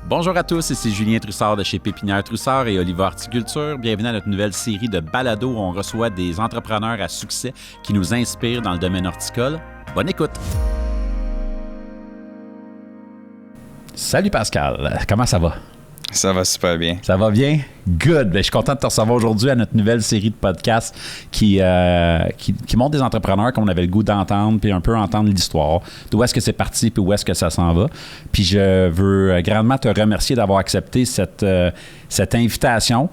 Bonjour à tous, ici Julien Trussard de chez Pépinière Trussard et Oliva Horticulture. Bienvenue à notre nouvelle série de balados où on reçoit des entrepreneurs à succès qui nous inspirent dans le domaine horticole. Bonne écoute! Salut Pascal, comment ça va? Ça va super bien. Ça va bien? Good! Bien, je suis content de te recevoir aujourd'hui à notre nouvelle série de podcasts qui montre des entrepreneurs qu'on avait le goût d'entendre puis un peu entendre l'histoire, d'où est-ce que c'est parti puis où est-ce que ça s'en va. Puis je veux grandement te remercier d'avoir accepté cette invitation.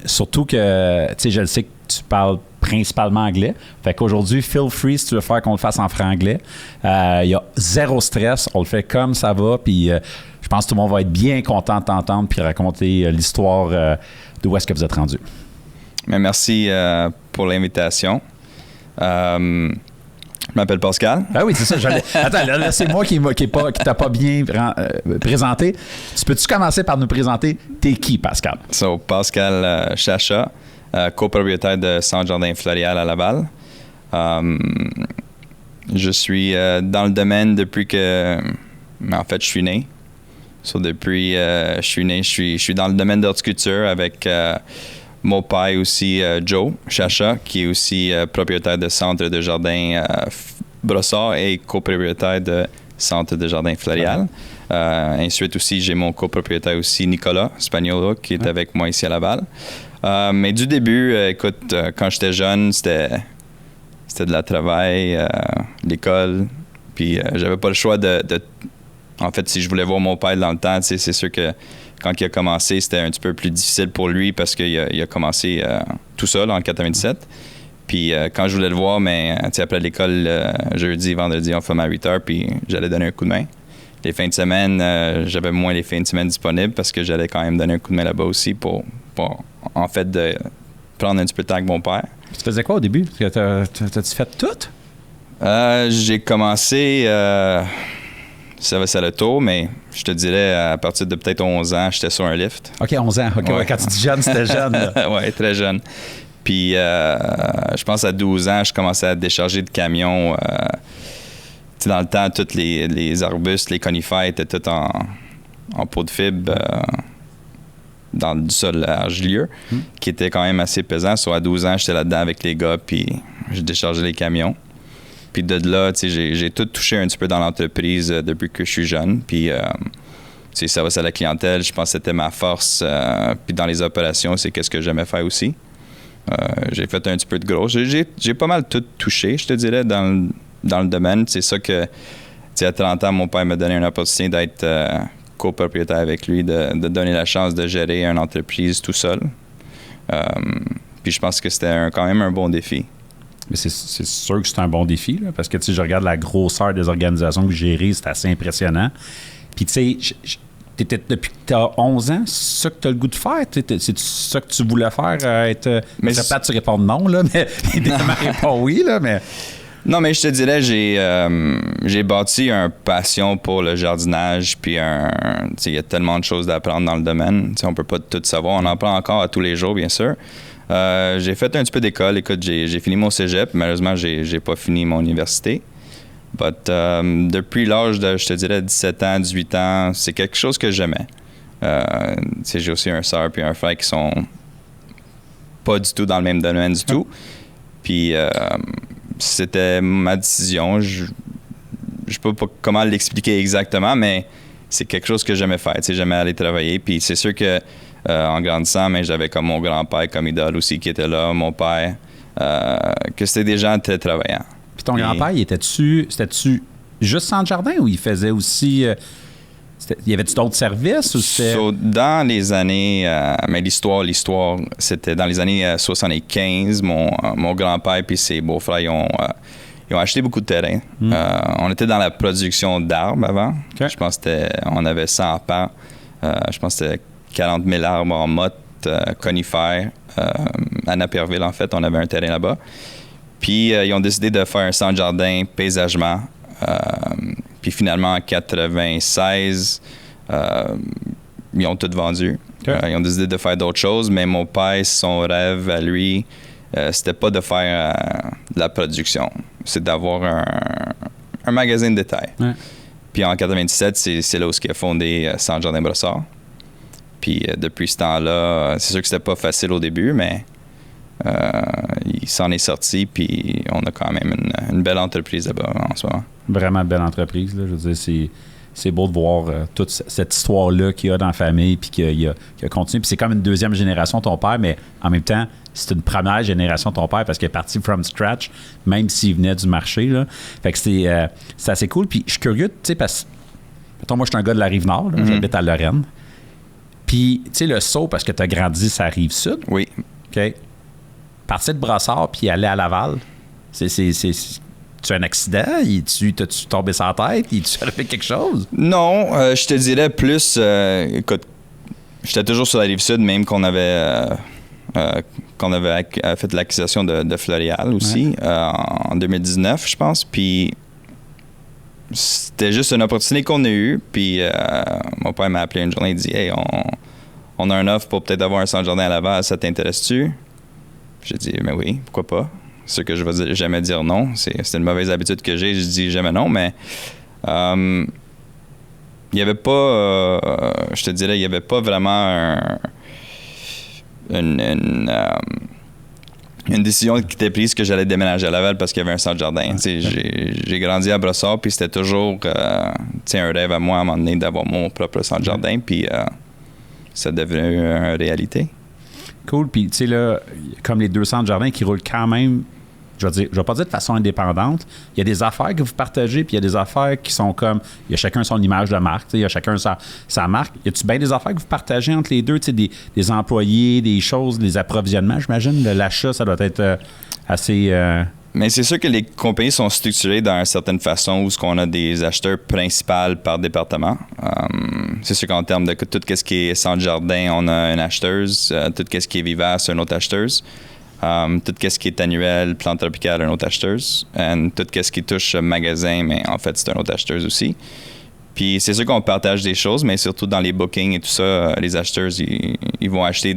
Surtout que, tu sais, je le sais que tu parles principalement anglais. Fait qu'aujourd'hui, feel free si tu veux faire qu'on le fasse en franglais. Il y a zéro stress. On le fait comme ça va. Puis je pense que tout le monde va être bien content de t'entendre puis raconter l'histoire d'où est-ce que vous êtes rendu. Mais merci pour l'invitation. Je m'appelle Pascal. Ah oui, c'est ça. Attends, là, c'est moi qui t'a pas bien présenté. Tu peux-tu commencer par nous présenter t'es qui, Pascal? So, Pascal Chacha, copropriétaire de Centre Jardin Floréal à Laval. Je suis dans le domaine depuis que, en fait, je suis né. So, depuis je suis né, je suis dans le domaine d'horticulture avec mon père aussi, Joe Chacha, qui est aussi propriétaire de Centre de Jardin Brossard et copropriétaire de Centre de Jardin Floréal. Ensuite aussi, j'ai mon copropriétaire aussi, Nicolas Spagnolo, qui est avec moi ici à Laval. Mais du début, écoute, quand j'étais jeune, c'était de la travail, l'école, puis j'avais pas le choix de en fait, si je voulais voir mon père dans le temps, c'est sûr que quand il a commencé, c'était un petit peu plus difficile pour lui parce qu'il a commencé tout seul en 97. Puis quand je voulais le voir, mais après l'école, jeudi, vendredi, on fermait à 8 heures, puis j'allais donner un coup de main. Les fins de semaine, j'avais moins les fins de semaine disponibles parce que j'allais quand même donner un coup de main là-bas aussi pour en fait, de prendre un petit peu de temps avec mon père. Tu faisais quoi au début? T'as-tu fait tout? J'ai commencé... ça va, c'est le tour, mais je te dirais, à partir de peut-être 11 ans, j'étais sur un lift. OK, 11 ans. OK, ouais, quand tu dis jeune, c'était jeune. Oui, très jeune. Puis, je pense à 12 ans, je commençais à décharger de camions. Dans le temps, tous les arbustes, les conifères étaient tous en peau de fibre dans du sol argileux, qui était quand même assez pesant. Soit à 12 ans, j'étais là-dedans avec les gars, puis je déchargeais les camions. Puis de là, j'ai tout touché un petit peu dans l'entreprise depuis que je suis jeune. Puis, ça va, c'est la clientèle. Je pense que c'était ma force. Puis dans les opérations, c'est qu'est-ce que j'aimais faire aussi. J'ai fait un petit peu de gros. J'ai pas mal tout touché, je te dirais, dans le domaine. C'est ça que, à 30 ans, mon père m'a donné une opportunité d'être copropriétaire avec lui, de donner la chance de gérer une entreprise tout seul. Puis je pense que c'était quand même un bon défi. Mais c'est sûr que c'est un bon défi, là, parce que je regarde la grosseur des organisations que vous gérez, c'est assez impressionnant. Puis tu sais, depuis que tu as 11 ans, c'est ça que tu as le goût de faire? C'est ça que tu voulais faire? Mais c'est pas que tu réponds non, là, mais évidemment, réponds oui, là, mais... Non, mais je te dirais, j'ai bâti une passion pour le jardinage, puis il y a tellement de choses à apprendre dans le domaine. On peut pas tout savoir. On en apprend encore à tous les jours, bien sûr. J'ai fait un petit peu d'école. Écoute, j'ai fini mon cégep. Malheureusement, j'ai pas fini mon université. But, depuis l'âge de, je te dirais, 17 ans, 18 ans, c'est quelque chose que j'aimais. J'ai aussi un soeur puis un frère qui sont pas du tout dans le même domaine du tout. Puis, c'était ma décision. Je sais pas comment l'expliquer exactement, mais c'est quelque chose que j'aimais faire. J'aimais aller travailler. Puis, c'est sûr que en grandissant, mais j'avais comme mon grand-père comme idole aussi qui était là, mon père, que c'était des gens très travaillants. Puis ton grand-père, c'était-tu juste Centre Jardin ou il faisait aussi... y avait-tu d'autres services? Ou dans les années... mais l'histoire, c'était dans les années 75, mon grand-père et ses beaux-frères, ils ont acheté beaucoup de terrain. On était dans la production d'arbres avant. Okay. Je pense on avait 100 pans. Je pense que c'était 40 000 arbres en motte, conifères. À Naperville, en fait, on avait un terrain là-bas. Puis, ils ont décidé de faire un centre jardin paysagement. Puis, finalement, en 96, ils ont tout vendu. Okay. Ils ont décidé de faire d'autres choses, mais mon père, son rêve à lui, c'était pas de faire de la production. C'est d'avoir un magasin de détail. Ouais. Puis en 97, c'est là où il a fondé Centre Jardin Brossard. Puis depuis ce temps-là, c'est sûr que c'était pas facile au début, mais il s'en est sorti, puis on a quand même une belle entreprise là-bas en ce moment. Vraiment belle entreprise, là. Je veux dire, c'est beau de voir toute cette histoire-là qu'il y a dans la famille, puis qu'il a continué. Puis c'est comme une deuxième génération de ton père, mais en même temps, c'est une première génération de ton père parce qu'il est parti from scratch, même s'il venait du marché, là. Fait que c'est assez cool. Puis je suis curieux, tu sais, parce que, mettons, moi, je suis un gars de la Rive-Nord, là, j'habite à Lorraine. Puis, tu sais, le saut, parce que tu as grandi sur la Rive-Sud. Oui. OK. Partir de Brossard puis aller à Laval, tu as un accident? T'as-tu tombé sur la tête? Tu as fait quelque chose? Non, je te dirais plus... écoute, j'étais toujours sur la Rive-Sud, même qu'on avait fait l'acquisition de Floréal aussi, en 2019, je pense. Puis c'était juste une opportunité qu'on a eue. Puis mon père m'a appelé une journée et dit « Hey, on a un offre pour peut-être avoir un centre jardin à Laval, ça t'intéresse-tu? » J'ai dit « Mais oui, pourquoi pas? » C'est sûr que je vais jamais dire non. C'est une mauvaise habitude que j'ai, je dis jamais non, mais il n'y avait pas, je te dirais, il n'y avait pas vraiment une décision qui était prise que j'allais déménager à Laval parce qu'il y avait un centre jardin. J'ai grandi à Brossard, puis c'était toujours un rêve à moi à un moment donné d'avoir mon propre centre jardin, puis ça devenu une réalité. Cool. Puis, tu sais, là, comme les deux centres jardins qui roulent quand même, je vais pas dire de façon indépendante, il y a des affaires que vous partagez, puis il y a des affaires qui sont comme, il y a chacun son image de marque, il y a chacun sa marque. Y a-tu bien des affaires que vous partagez entre les deux, tu sais, des employés, des choses, des approvisionnements, j'imagine? L'achat, ça doit être assez... Mais c'est sûr que les compagnies sont structurées d'une certaine façon où on a des acheteurs principaux par département. C'est sûr qu'en termes de tout ce qui est centre jardin, on a une acheteuse. Tout ce qui est vivace, une autre acheteuse. Tout ce qui est annuel, plante tropicale, une autre acheteuse. Et tout ce qui touche magasin, mais en fait, c'est une autre acheteuse aussi. Puis c'est sûr qu'on partage des choses, mais surtout dans les bookings et tout ça, les acheteuses, ils vont acheter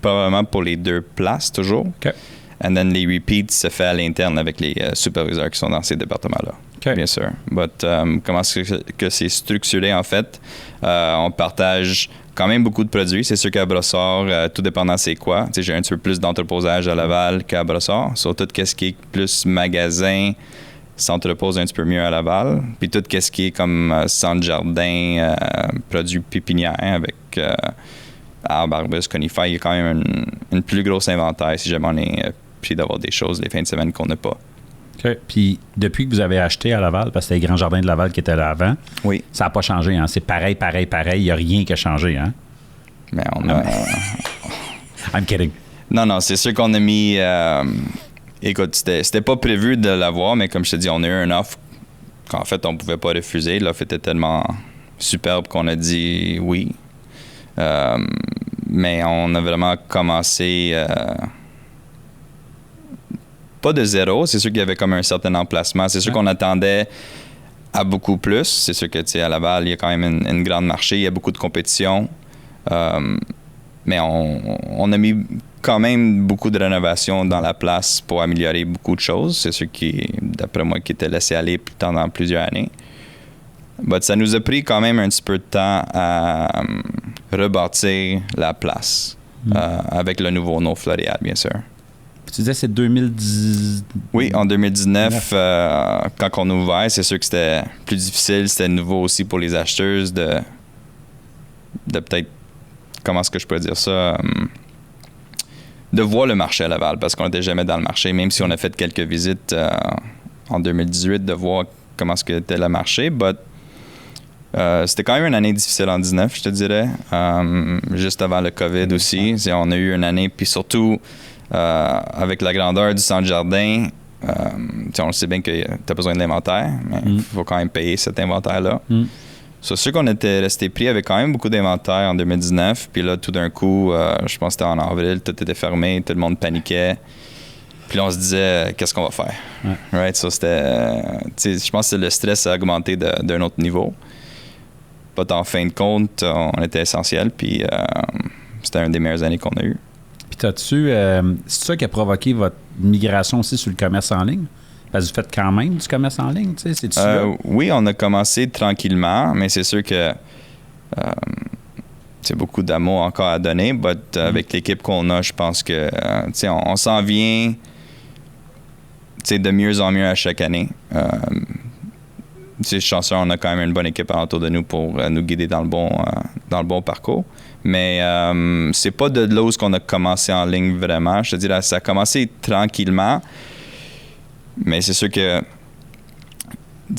probablement pour les deux places toujours. OK. And then les repeats se fait à l'interne avec les superviseurs qui sont dans ces départements-là. Okay. Bien sûr. But, comment que c'est structuré, en fait? On partage quand même beaucoup de produits. C'est sûr qu'à Brossard, tout dépendant c'est quoi. Tu sais, j'ai un petit peu plus d'entreposage à Laval qu'à Brossard. Sur tout ce qui est plus magasin, s'entrepose un petit peu mieux à Laval. Puis tout ce qui est comme centre jardin, produits pépinières avec... arbres, arbustes, conifères, il y a quand même une plus grosse inventaire si jamais on est pris d'avoir des choses les fins de semaine qu'on n'a pas. OK. Puis, depuis que vous avez acheté à Laval, parce que c'était les grands jardins de Laval qui étaient là avant, oui. Ça n'a pas changé, hein? C'est pareil. Il n'y a rien qui a changé, hein? Mais on a... I'm kidding. Non, c'est sûr qu'on a mis... écoute, c'était pas prévu de l'avoir, mais comme je te dis, on a eu une offre qu'en fait, on pouvait pas refuser. L'offre était tellement superbe qu'on a dit oui. Mais on a vraiment commencé pas de zéro. C'est sûr qu'il y avait comme un certain emplacement. C'est sûr qu'on attendait à beaucoup plus. C'est sûr que, tu sais, à Laval, il y a quand même une grande marché. Il y a beaucoup de compétition. Mais on a mis quand même beaucoup de rénovations dans la place pour améliorer beaucoup de choses. C'est sûr d'après moi, qui était laissé aller pendant plusieurs années. But ça nous a pris quand même un petit peu de temps à rebâtir la place avec le nouveau nom Floréal, bien sûr. Tu disais c'est 2010... Oui, en 2019, quand on a ouvert, c'est sûr que c'était plus difficile. C'était nouveau aussi pour les acheteuses de peut-être, comment est-ce que je peux dire ça, de voir le marché à Laval, parce qu'on n'était jamais dans le marché, même si on a fait quelques visites en 2018, de voir comment est-ce que était le marché. But c'était quand même une année difficile en 2019, je te dirais, juste avant le COVID aussi. On a eu une année, puis surtout avec la grandeur du centre jardin, on sait bien que tu as besoin de l'inventaire, mais il faut quand même payer cet inventaire-là. C'est sûr qu'on était resté pris avec quand même beaucoup d'inventaire en 2019, puis là, tout d'un coup, je pense que c'était en avril, tout était fermé, tout le monde paniquait. Puis là, on se disait, qu'est-ce qu'on va faire? Right? So, je pense que le stress a augmenté d'un autre niveau. En fin de compte, on était essentiel, puis c'était une des meilleures années qu'on a eues. Puis c'est ça qui a provoqué votre migration aussi sur le commerce en ligne? Parce que vous faites quand même du commerce en ligne, tu sais, c'est-tu là? Oui, on a commencé tranquillement, mais c'est sûr que c'est beaucoup d'amour encore à donner, mais avec l'équipe qu'on a, je pense que on s'en vient de mieux en mieux à chaque année. Chanceux, on a quand même une bonne équipe autour de nous pour nous guider dans le bon parcours. Mais c'est pas de là où qu'on a commencé en ligne vraiment. Je te dirais, ça a commencé tranquillement. Mais c'est sûr que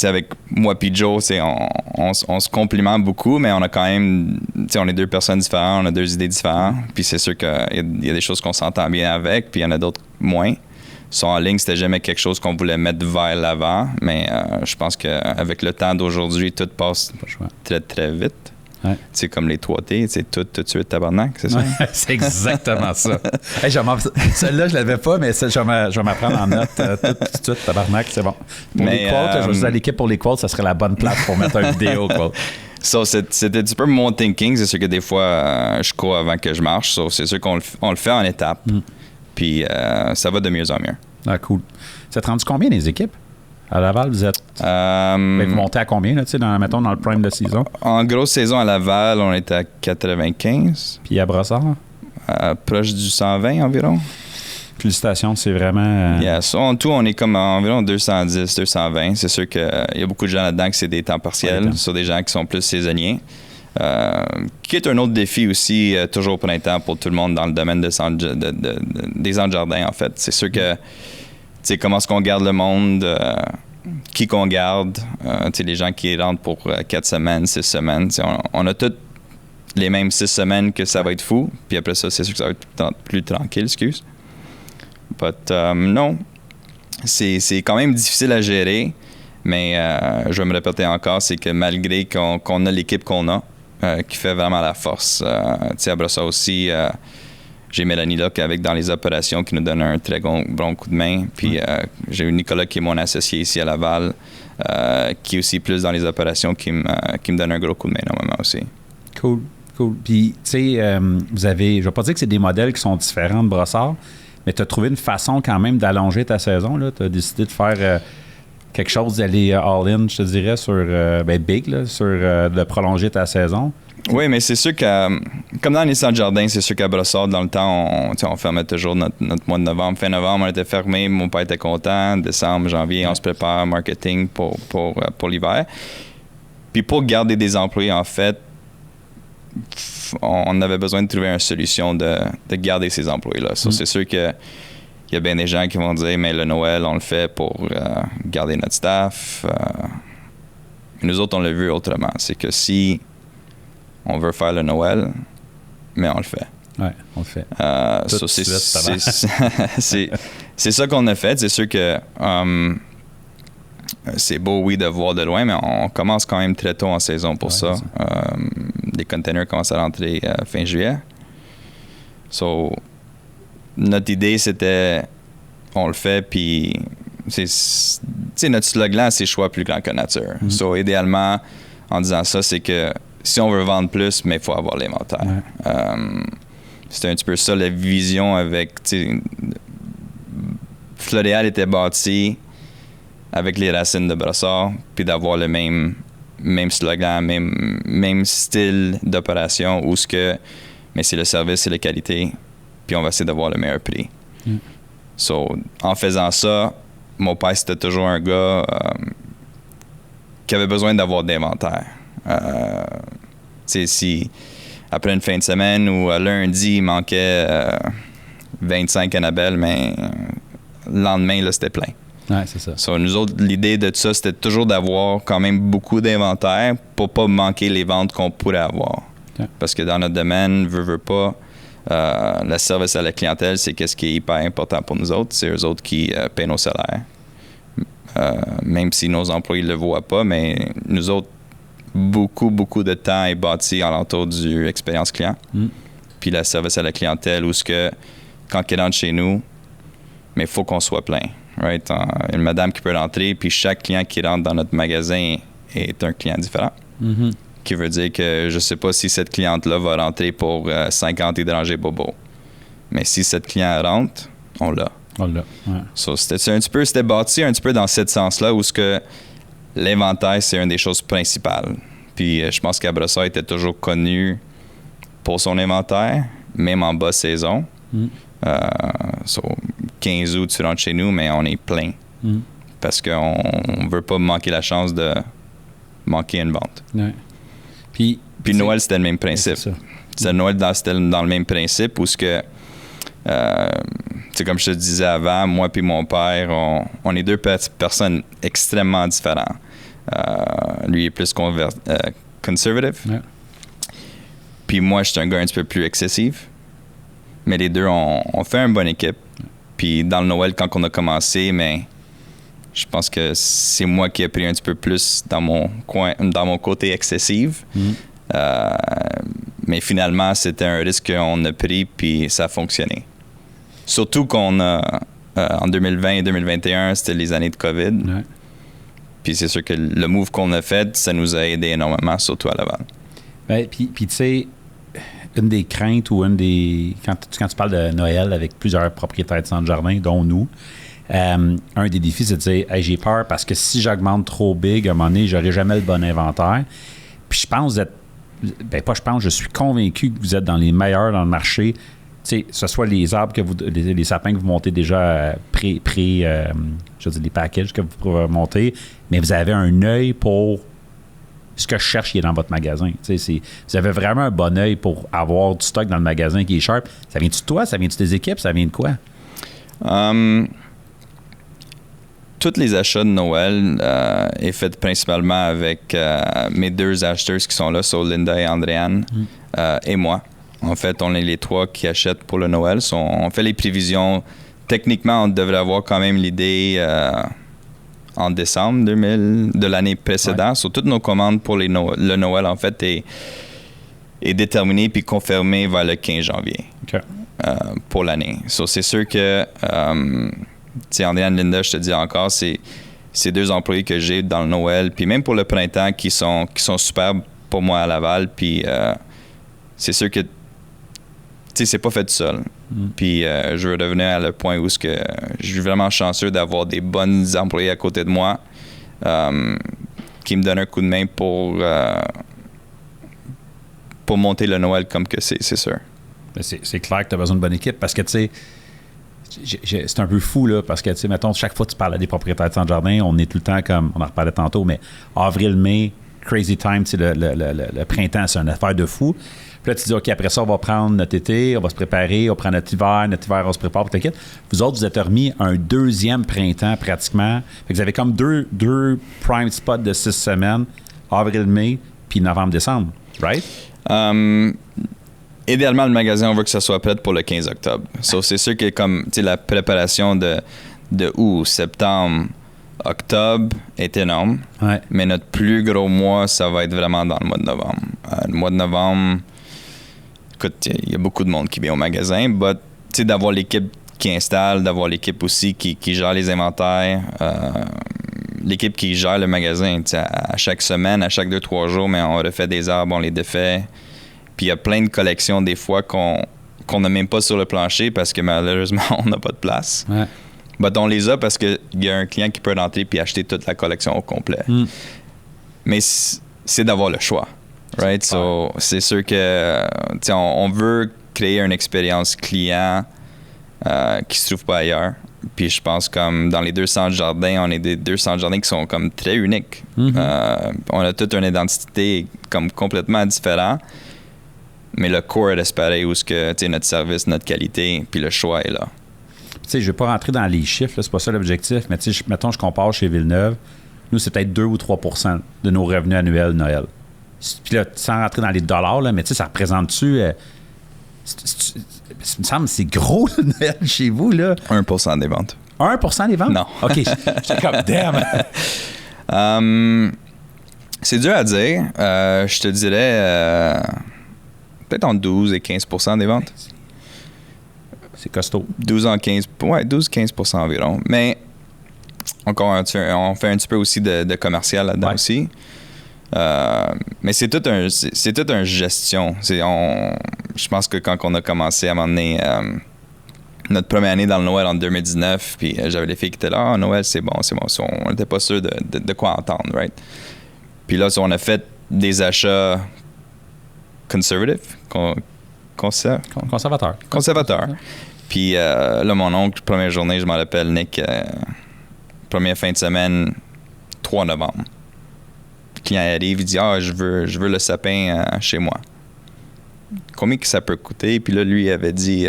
avec moi et Joe, on se complimente beaucoup, mais on a quand même, on est deux personnes différentes, on a deux idées différentes. Puis c'est sûr qu'il y a des choses qu'on s'entend bien avec, puis il y en a d'autres moins. En ligne, c'était jamais quelque chose qu'on voulait mettre vers l'avant, mais je pense qu'avec le temps d'aujourd'hui, tout passe très, très vite. Ouais. C'est comme les 3T, c'est tout de suite tabarnak, c'est ça? Ouais, c'est exactement ça. Hey, celle-là, je l'avais pas, mais je vais m'apprendre en note tout de suite, tabarnak, c'est bon. Pour les quotes, je vous dis à l'équipe pour les quotes, ça serait la bonne place pour mettre une vidéo, quote. C'était un petit peu mon thinking. C'est sûr que des fois, je cours avant que je marche. C'est sûr qu'on le fait en étapes. Puis ça va de mieux en mieux. Ah, cool. Ça te rendu combien les équipes? À Laval, vous êtes. Vous montez à combien, là, mettons, dans le prime de saison? En grosse saison à Laval, on était à 95. Puis à Brossard? Proche du 120 environ. Félicitations, c'est vraiment. En tout, on est comme environ 210, 220. C'est sûr qu'il y a beaucoup de gens là-dedans qui c'est des temps partiels, sur des gens qui sont plus saisonniers. Qui est un autre défi aussi, toujours au printemps pour tout le monde dans le domaine des centres de jardin, en fait. C'est sûr que. Comment est-ce qu'on garde le monde, qui qu'on garde, les gens qui rentrent pour 4 semaines, 6 semaines. On a toutes les mêmes 6 semaines que ça va être fou, puis après ça, c'est sûr que ça va être plus tranquille, excuse. Non, c'est quand même difficile à gérer, mais je vais me répéter encore, c'est que malgré qu'on a l'équipe qu'on a, qui fait vraiment la force, après ça aussi... j'ai Mélanie là dans les opérations qui nous donne un très bon coup de main. Puis j'ai eu Nicolas qui est mon associé ici à Laval, qui est aussi plus dans les opérations qui me donne un gros coup de main normalement aussi. Cool. Puis, tu sais, vous avez, je ne vais pas dire que c'est des modèles qui sont différents de Brossard, mais tu as trouvé une façon quand même d'allonger ta saison. Tu as décidé de faire quelque chose, d'aller all-in, je te dirais, sur big, là, de prolonger ta saison. Oui, mais c'est sûr que, comme dans les centres de jardin, c'est sûr qu'à Brossard, dans le temps, on fermait toujours notre mois de novembre. Fin novembre, on était fermé, mon père était content. Décembre, janvier, on se prépare marketing pour l'hiver. Puis pour garder des employés, en fait, on avait besoin de trouver une solution de garder ces employés-là. C'est sûr qu'il y a bien des gens qui vont dire, mais le Noël, on le fait pour garder notre staff. Nous autres, on l'a vu autrement. C'est que si on veut faire le Noël, mais on le fait. Oui, on le fait. C'est ça qu'on a fait. C'est sûr que c'est beau, oui, de voir de loin, mais on commence quand même très tôt en saison pour ça. Les containers commencent à rentrer fin juillet. Notre idée, c'était on le fait, puis notre slogan, c'est choix plus grand que nature. Idéalement, en disant ça, c'est que si on veut vendre plus, mais il faut avoir l'inventaire. C'était un petit peu ça la vision avec... Floréal était bâti avec les racines de Brossard, puis d'avoir le même slogan, même style d'opération, où mais c'est le service, c'est la qualité, puis on va essayer d'avoir le meilleur prix. En faisant ça, mon père, c'était toujours un gars qui avait besoin d'avoir d'inventaire. Si après une fin de semaine ou lundi, il manquait 25 Annabelle, mais le lendemain, là, c'était plein. Ouais, c'est ça. Nous autres, l'idée de ça, c'était toujours d'avoir quand même beaucoup d'inventaire pour pas manquer les ventes qu'on pourrait avoir. Okay. Parce que dans notre domaine, veut pas, le service à la clientèle, c'est ce qui est hyper important pour nous autres. C'est eux autres qui paient nos salaires. Même si nos employés ne le voient pas, mais nous autres, beaucoup de temps est bâti alentour du expérience client. Puis le service à la clientèle, où quand ils rentrent chez nous, mais il faut qu'on soit plein. Right? Une madame qui peut rentrer, puis chaque client qui rentre dans notre magasin est un client différent. Qui veut dire que je ne sais pas si cette cliente-là va rentrer pour 50 étrangers bobos. Mais si cette client rentre, on l'a. Voilà. Ouais. So, c'était bâti un petit peu dans ce sens-là où ce que l'inventaire, c'est une des choses principales. Puis je pense qu'Abrassard était toujours connu pour son inventaire, même en basse saison. 15 août, tu rentres chez nous, mais on est plein. Parce qu'on ne veut pas manquer la chance de manquer une vente. Ouais. Puis Noël, c'était le même principe. Noël, c'était dans le même principe où ce que, comme je te disais avant, moi et mon père, on est deux personnes extrêmement différentes. Lui est plus conservative. Ouais. Puis moi, je suis un gars un petit peu plus excessif. Mais les deux, on fait une bonne équipe. Puis dans le Noël, quand on a commencé, mais je pense que c'est moi qui ai pris un petit peu plus dans mon côté excessif. Mais finalement, c'était un risque qu'on a pris, puis ça a fonctionné. Surtout qu'on a, en 2020 et 2021, c'était les années de COVID. Ouais. Puis c'est sûr que le move qu'on a fait, ça nous a aidé énormément, surtout à Laval. Ben, puis tu sais, une des craintes ou quand tu parles de Noël avec plusieurs propriétaires de centre-jardin, dont nous, un des défis, c'est de dire hey, j'ai peur parce que si j'augmente trop big, à un moment donné, j'aurai jamais le bon inventaire. Puis je pense je suis convaincu que vous êtes dans les meilleurs dans le marché. Tu sais, ce soit les arbres les sapins que vous montez déjà je veux dire, les packages que vous pouvez monter, mais vous avez un œil pour ce que je cherche qui est dans votre magasin. Vous avez vraiment un bon œil pour avoir du stock dans le magasin qui est sharp. Ça vient-tu de toi? Ça vient-tu des équipes? Ça vient de quoi? Tous les achats de Noël est fait principalement avec mes deux acheteurs qui sont là, Linda et Andréane, et moi. En fait, on est les trois qui achètent pour le Noël. On fait les prévisions. Techniquement, on devrait avoir quand même l'idée en décembre 2000 de l'année précédente. Ouais. Sur toutes nos commandes pour le Noël, en fait, est déterminée puis confirmée vers le 15 janvier pour l'année. C'est sûr que, Andréane, Linda, je te dis encore, c'est deux employés que j'ai dans le Noël, puis même pour le printemps qui sont superbes pour moi à Laval, puis c'est sûr que c'est pas fait tout seul. Puis je veux revenir à le point où je suis vraiment chanceux d'avoir des bons employés à côté de moi qui me donnent un coup de main pour monter le Noël comme que c'est sûr. Mais c'est clair que tu as besoin de bonne équipe parce que tu sais c'est un peu fou là parce que tu sais mettons chaque fois que tu parles à des propriétaires de centre-jardin, on est tout le temps comme on en reparlait tantôt, mais avril, mai, crazy time, le printemps, c'est une affaire de fou. Puis là, tu dis, OK, après ça, on va prendre notre été, on va se préparer, on prend notre hiver, on se prépare pour t'inquiète. Vous autres, vous êtes remis un deuxième printemps pratiquement. Fait que vous avez comme deux prime spots de 6 semaines, avril, mai, puis novembre, décembre, right? Idéalement, le magasin, on veut que ça soit prêt pour le 15 octobre. C'est sûr que comme la préparation de août, septembre, octobre est énorme. Ouais. Mais notre plus gros mois, ça va être vraiment dans le mois de novembre. Le mois de novembre, écoute, il y a beaucoup de monde qui vient au magasin, mais d'avoir l'équipe qui installe, d'avoir l'équipe aussi qui gère les inventaires, l'équipe qui gère le magasin, à chaque semaine, à chaque 2-3 jours, mais on refait des arbres, on les défait. Puis il y a plein de collections des fois qu'on n'a même pas sur le plancher parce que malheureusement, on n'a pas de place. Ouais. On les a parce qu'il y a un client qui peut rentrer puis acheter toute la collection au complet. Mais c'est d'avoir le choix. Right? C'est sûr que on veut créer une expérience client qui se trouve pas ailleurs. Puis je pense comme dans les deux centres jardins, on est des deux centres jardins qui sont comme très uniques. On a toute une identité comme complètement différente. Mais le core est pareil où notre service, notre qualité, puis le choix est là. Je ne vais pas rentrer dans les chiffres, là, c'est pas ça l'objectif, mais mettons, je compare chez Villeneuve, nous, c'est peut-être 2 ou 3 % de nos revenus annuels Noël. Puis là, sans rentrer dans les dollars, là, mais ça représente-tu... il me semble que c'est gros, le Noël, chez vous, là. 1% des ventes. 1% des ventes? Non. OK, j'étais comme, damn! C'est dur à dire. Je te dirais peut-être entre 12 et 15 % des ventes. C'est costaud. 12-15 % environ. Mais encore on fait un petit peu aussi de commercial là-dedans aussi. Mais c'est toute une gestion. Je pense que quand on a commencé à un moment donné, notre première année dans le Noël en 2019, puis j'avais les filles qui étaient là, Noël, c'est bon. On n'était pas sûr de quoi entendre, right? Puis là, on a fait des achats conservatifs, Conservateur. Puis là, mon oncle, première journée, je m'en rappelle, Nick, première fin de semaine, 3 novembre. Le client arrive, il dit « je veux le sapin chez moi. » Combien que ça peut coûter? Puis là, lui, il avait dit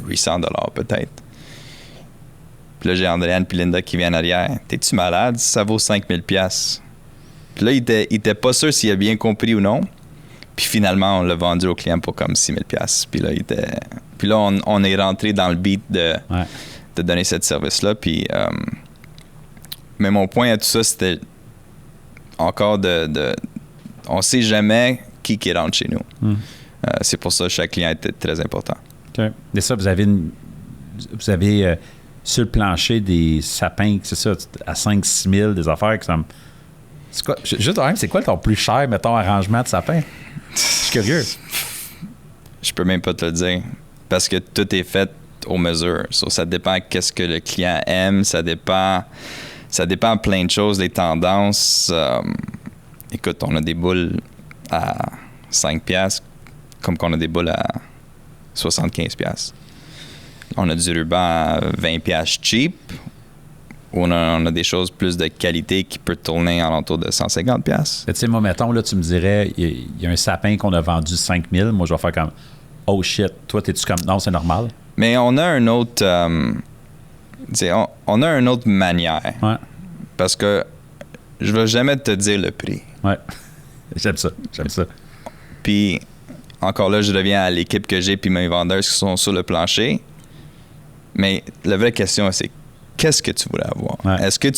800 $ peut-être. Puis là, j'ai Andréane puis Linda qui viennent en arrière. « T'es-tu malade? Ça vaut 5000 $. Puis là, il était pas sûr s'il a bien compris ou non. Puis finalement, on l'a vendu au client pour comme 6000 $. Puis là, on est rentré dans le beat de donner ce service-là. Puis, mais mon point à tout ça, c'était encore on sait jamais qui rentre chez nous. C'est pour ça que chaque client était très important. OK. Et ça, vous avez sur le plancher des sapins, c'est ça, à 5-6 000, des affaires que ça me... C'est quoi, juste même, c'est quoi ton plus cher, mettons, arrangement de sapin? Je suis curieux. Je peux même pas te le dire. Parce que tout est fait aux mesures. Ça dépend qu'est-ce que le client aime. Ça dépend plein de choses, des tendances. Écoute, on a des boules à 5 $, comme qu'on a des boules à 75 $. On a du ruban à 20 $ cheap. Ou on a des choses plus de qualité qui peut tourner en l'entour de 150 $. Tu sais, moi, mettons, là, tu me dirais, il y a un sapin qu'on a vendu 5 000. Moi, je vais faire comme, oh shit, toi, t'es-tu comme, non, c'est normal? Mais on a un autre, on a une autre manière. Ouais. Parce que je ne vais jamais te dire le prix. Ouais. J'aime ça. Puis, encore là, je reviens à l'équipe que j'ai puis mes vendeurs qui sont sur le plancher. Mais la vraie question, c'est qu'est-ce que tu voulais avoir? Ouais. Est-ce que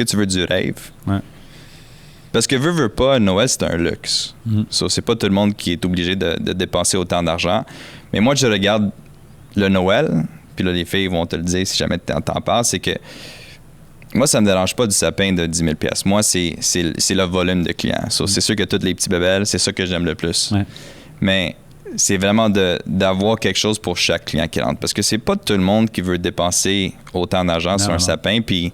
tu veux du rêve? Ouais. Parce que veux pas, Noël, c'est un luxe. Mm-hmm. C'est pas tout le monde qui est obligé de dépenser autant d'argent. Mais moi, je regarde le Noël, puis là, les filles vont te le dire si jamais t'en parles, c'est que moi, ça me dérange pas du sapin de 10 000 $. Moi, c'est le volume de clients. C'est sûr que toutes les petits bébelles, c'est ça que j'aime le plus. Ouais. Mais c'est vraiment d'avoir quelque chose pour chaque client qui rentre. Parce que c'est pas tout le monde qui veut dépenser autant d'argent sur un sapin. Puis,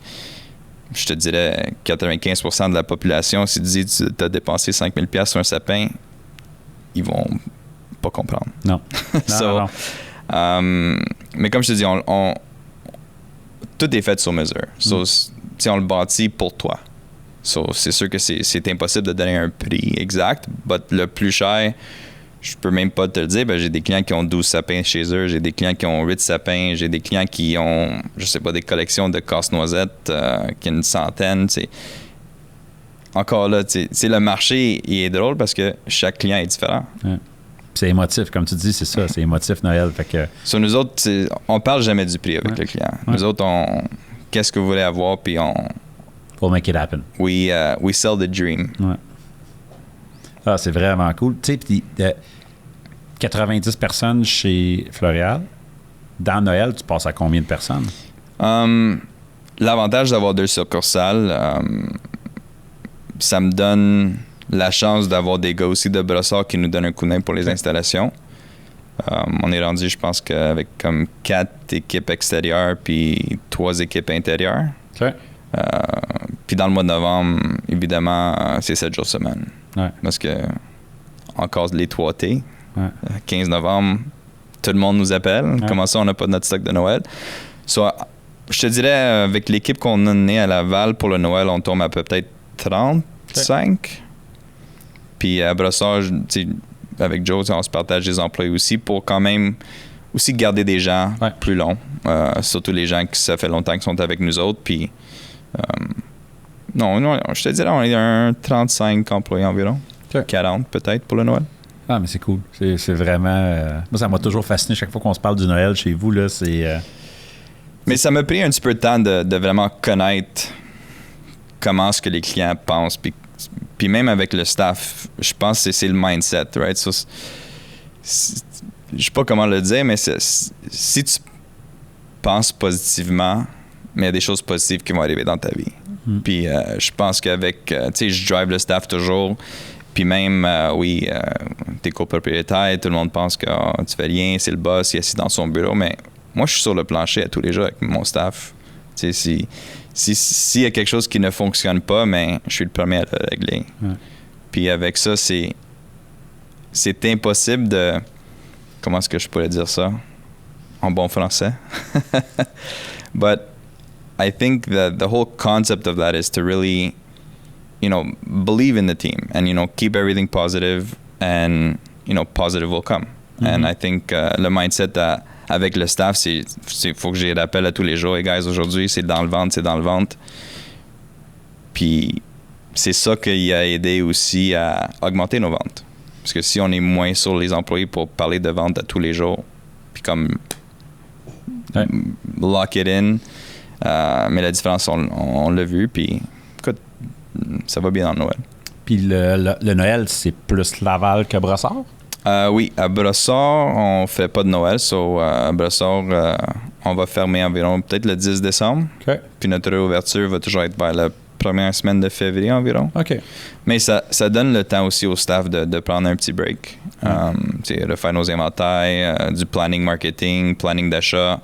je te dirais, 95% de la population, si tu dis que tu as dépensé 5 000 $ sur un sapin, ils vont pas comprendre. Non. Non. Mais comme je te dis, tout est fait sur mesure. On le bâtit pour toi. C'est sûr que c'est impossible de donner un prix exact, mais le plus cher, je peux même pas te le dire. J'ai des clients qui ont 12 sapins chez eux, j'ai des clients qui ont 8 sapins, j'ai des clients qui ont, je sais pas, des collections de casse-noisettes, qui ont une centaine. Encore là, le marché il est drôle parce que chaque client est différent. Ouais. C'est émotif, comme tu dis, c'est ça, c'est émotif Noël. Fait que... Sur nous autres, on parle jamais du prix avec le client. Ouais. Nous autres, qu'est-ce que vous voulez avoir, puis We'll make it happen. We sell the dream. Ouais. Ah, c'est vraiment cool. Tu sais, puis 90 personnes chez Floréal, dans Noël, tu passes à combien de personnes? L'avantage d'avoir 2 succursales, ça me donne la chance d'avoir des gars aussi de Brossard qui nous donnent un coup de main pour les installations. On est rendu, je pense, qu'avec comme 4 équipes extérieures puis 3 équipes intérieures. OK. Puis dans le mois de novembre, évidemment, c'est 7 jours semaine. Ouais. Parce que, encore les 3T, Ouais. 15 novembre, tout le monde nous appelle. Ouais. Comment ça, on n'a pas notre stock de Noël? Je te dirais, avec l'équipe qu'on a née à Laval pour le Noël, on tombe à peut-être 35. Okay. Puis à Brossard, avec Joe, on se partage des employés aussi pour quand même aussi garder des gens plus longs. Surtout les gens qui ça fait longtemps qu'ils sont avec nous autres. Puis, non, je te dirais, on est un 35 employés environ. Okay. 40 peut-être pour le Noël. Ah, mais c'est cool. C'est vraiment... moi, ça m'a toujours fasciné chaque fois qu'on se parle du Noël chez vous. Là, Mais ça m'a pris un petit peu de temps de vraiment connaître comment est-ce que les clients pensent. Puis même avec le staff, je pense que c'est le mindset, right? Je sais pas comment le dire, mais si tu penses positivement, mais il y a des choses positives qui vont arriver dans ta vie. Puis je pense qu'avec, je drive le staff toujours. Puis même, t'es copropriétaire, tout le monde pense que tu fais rien, c'est le boss, il est assis dans son bureau, mais moi, je suis sur le plancher à tous les jours avec mon staff. Tu sais, s'il y a quelque chose qui ne fonctionne pas, mais je suis le premier à le régler. Ouais. Puis avec ça, c'est impossible de... Comment est-ce que je pourrais dire ça en bon français? But I think that the whole concept of that is to really, believe in the team and, keep everything positive and, positive will come. Mm-hmm. And I think le mindset avec le staff, c'est faut que j'y rappelle à tous les jours. Hey guys, aujourd'hui, c'est dans le ventre. Puis c'est ça qui a aidé aussi à augmenter nos ventes. Parce que si on est moins sur les employés pour parler de vente à tous les jours, puis comme lock it in, mais la différence, on l'a vu, puis écoute, ça va bien dans le Noël. Puis le Noël, c'est plus Laval que Brossard? Oui, à Brossard, on fait pas de Noël. À Brossard, on va fermer environ peut-être le 10 décembre. Okay. Puis notre réouverture va toujours être vers la première semaine de février environ. OK. Mais ça donne le temps aussi au staff de prendre un petit break. Refaire nos inventaires, du planning marketing, planning d'achat,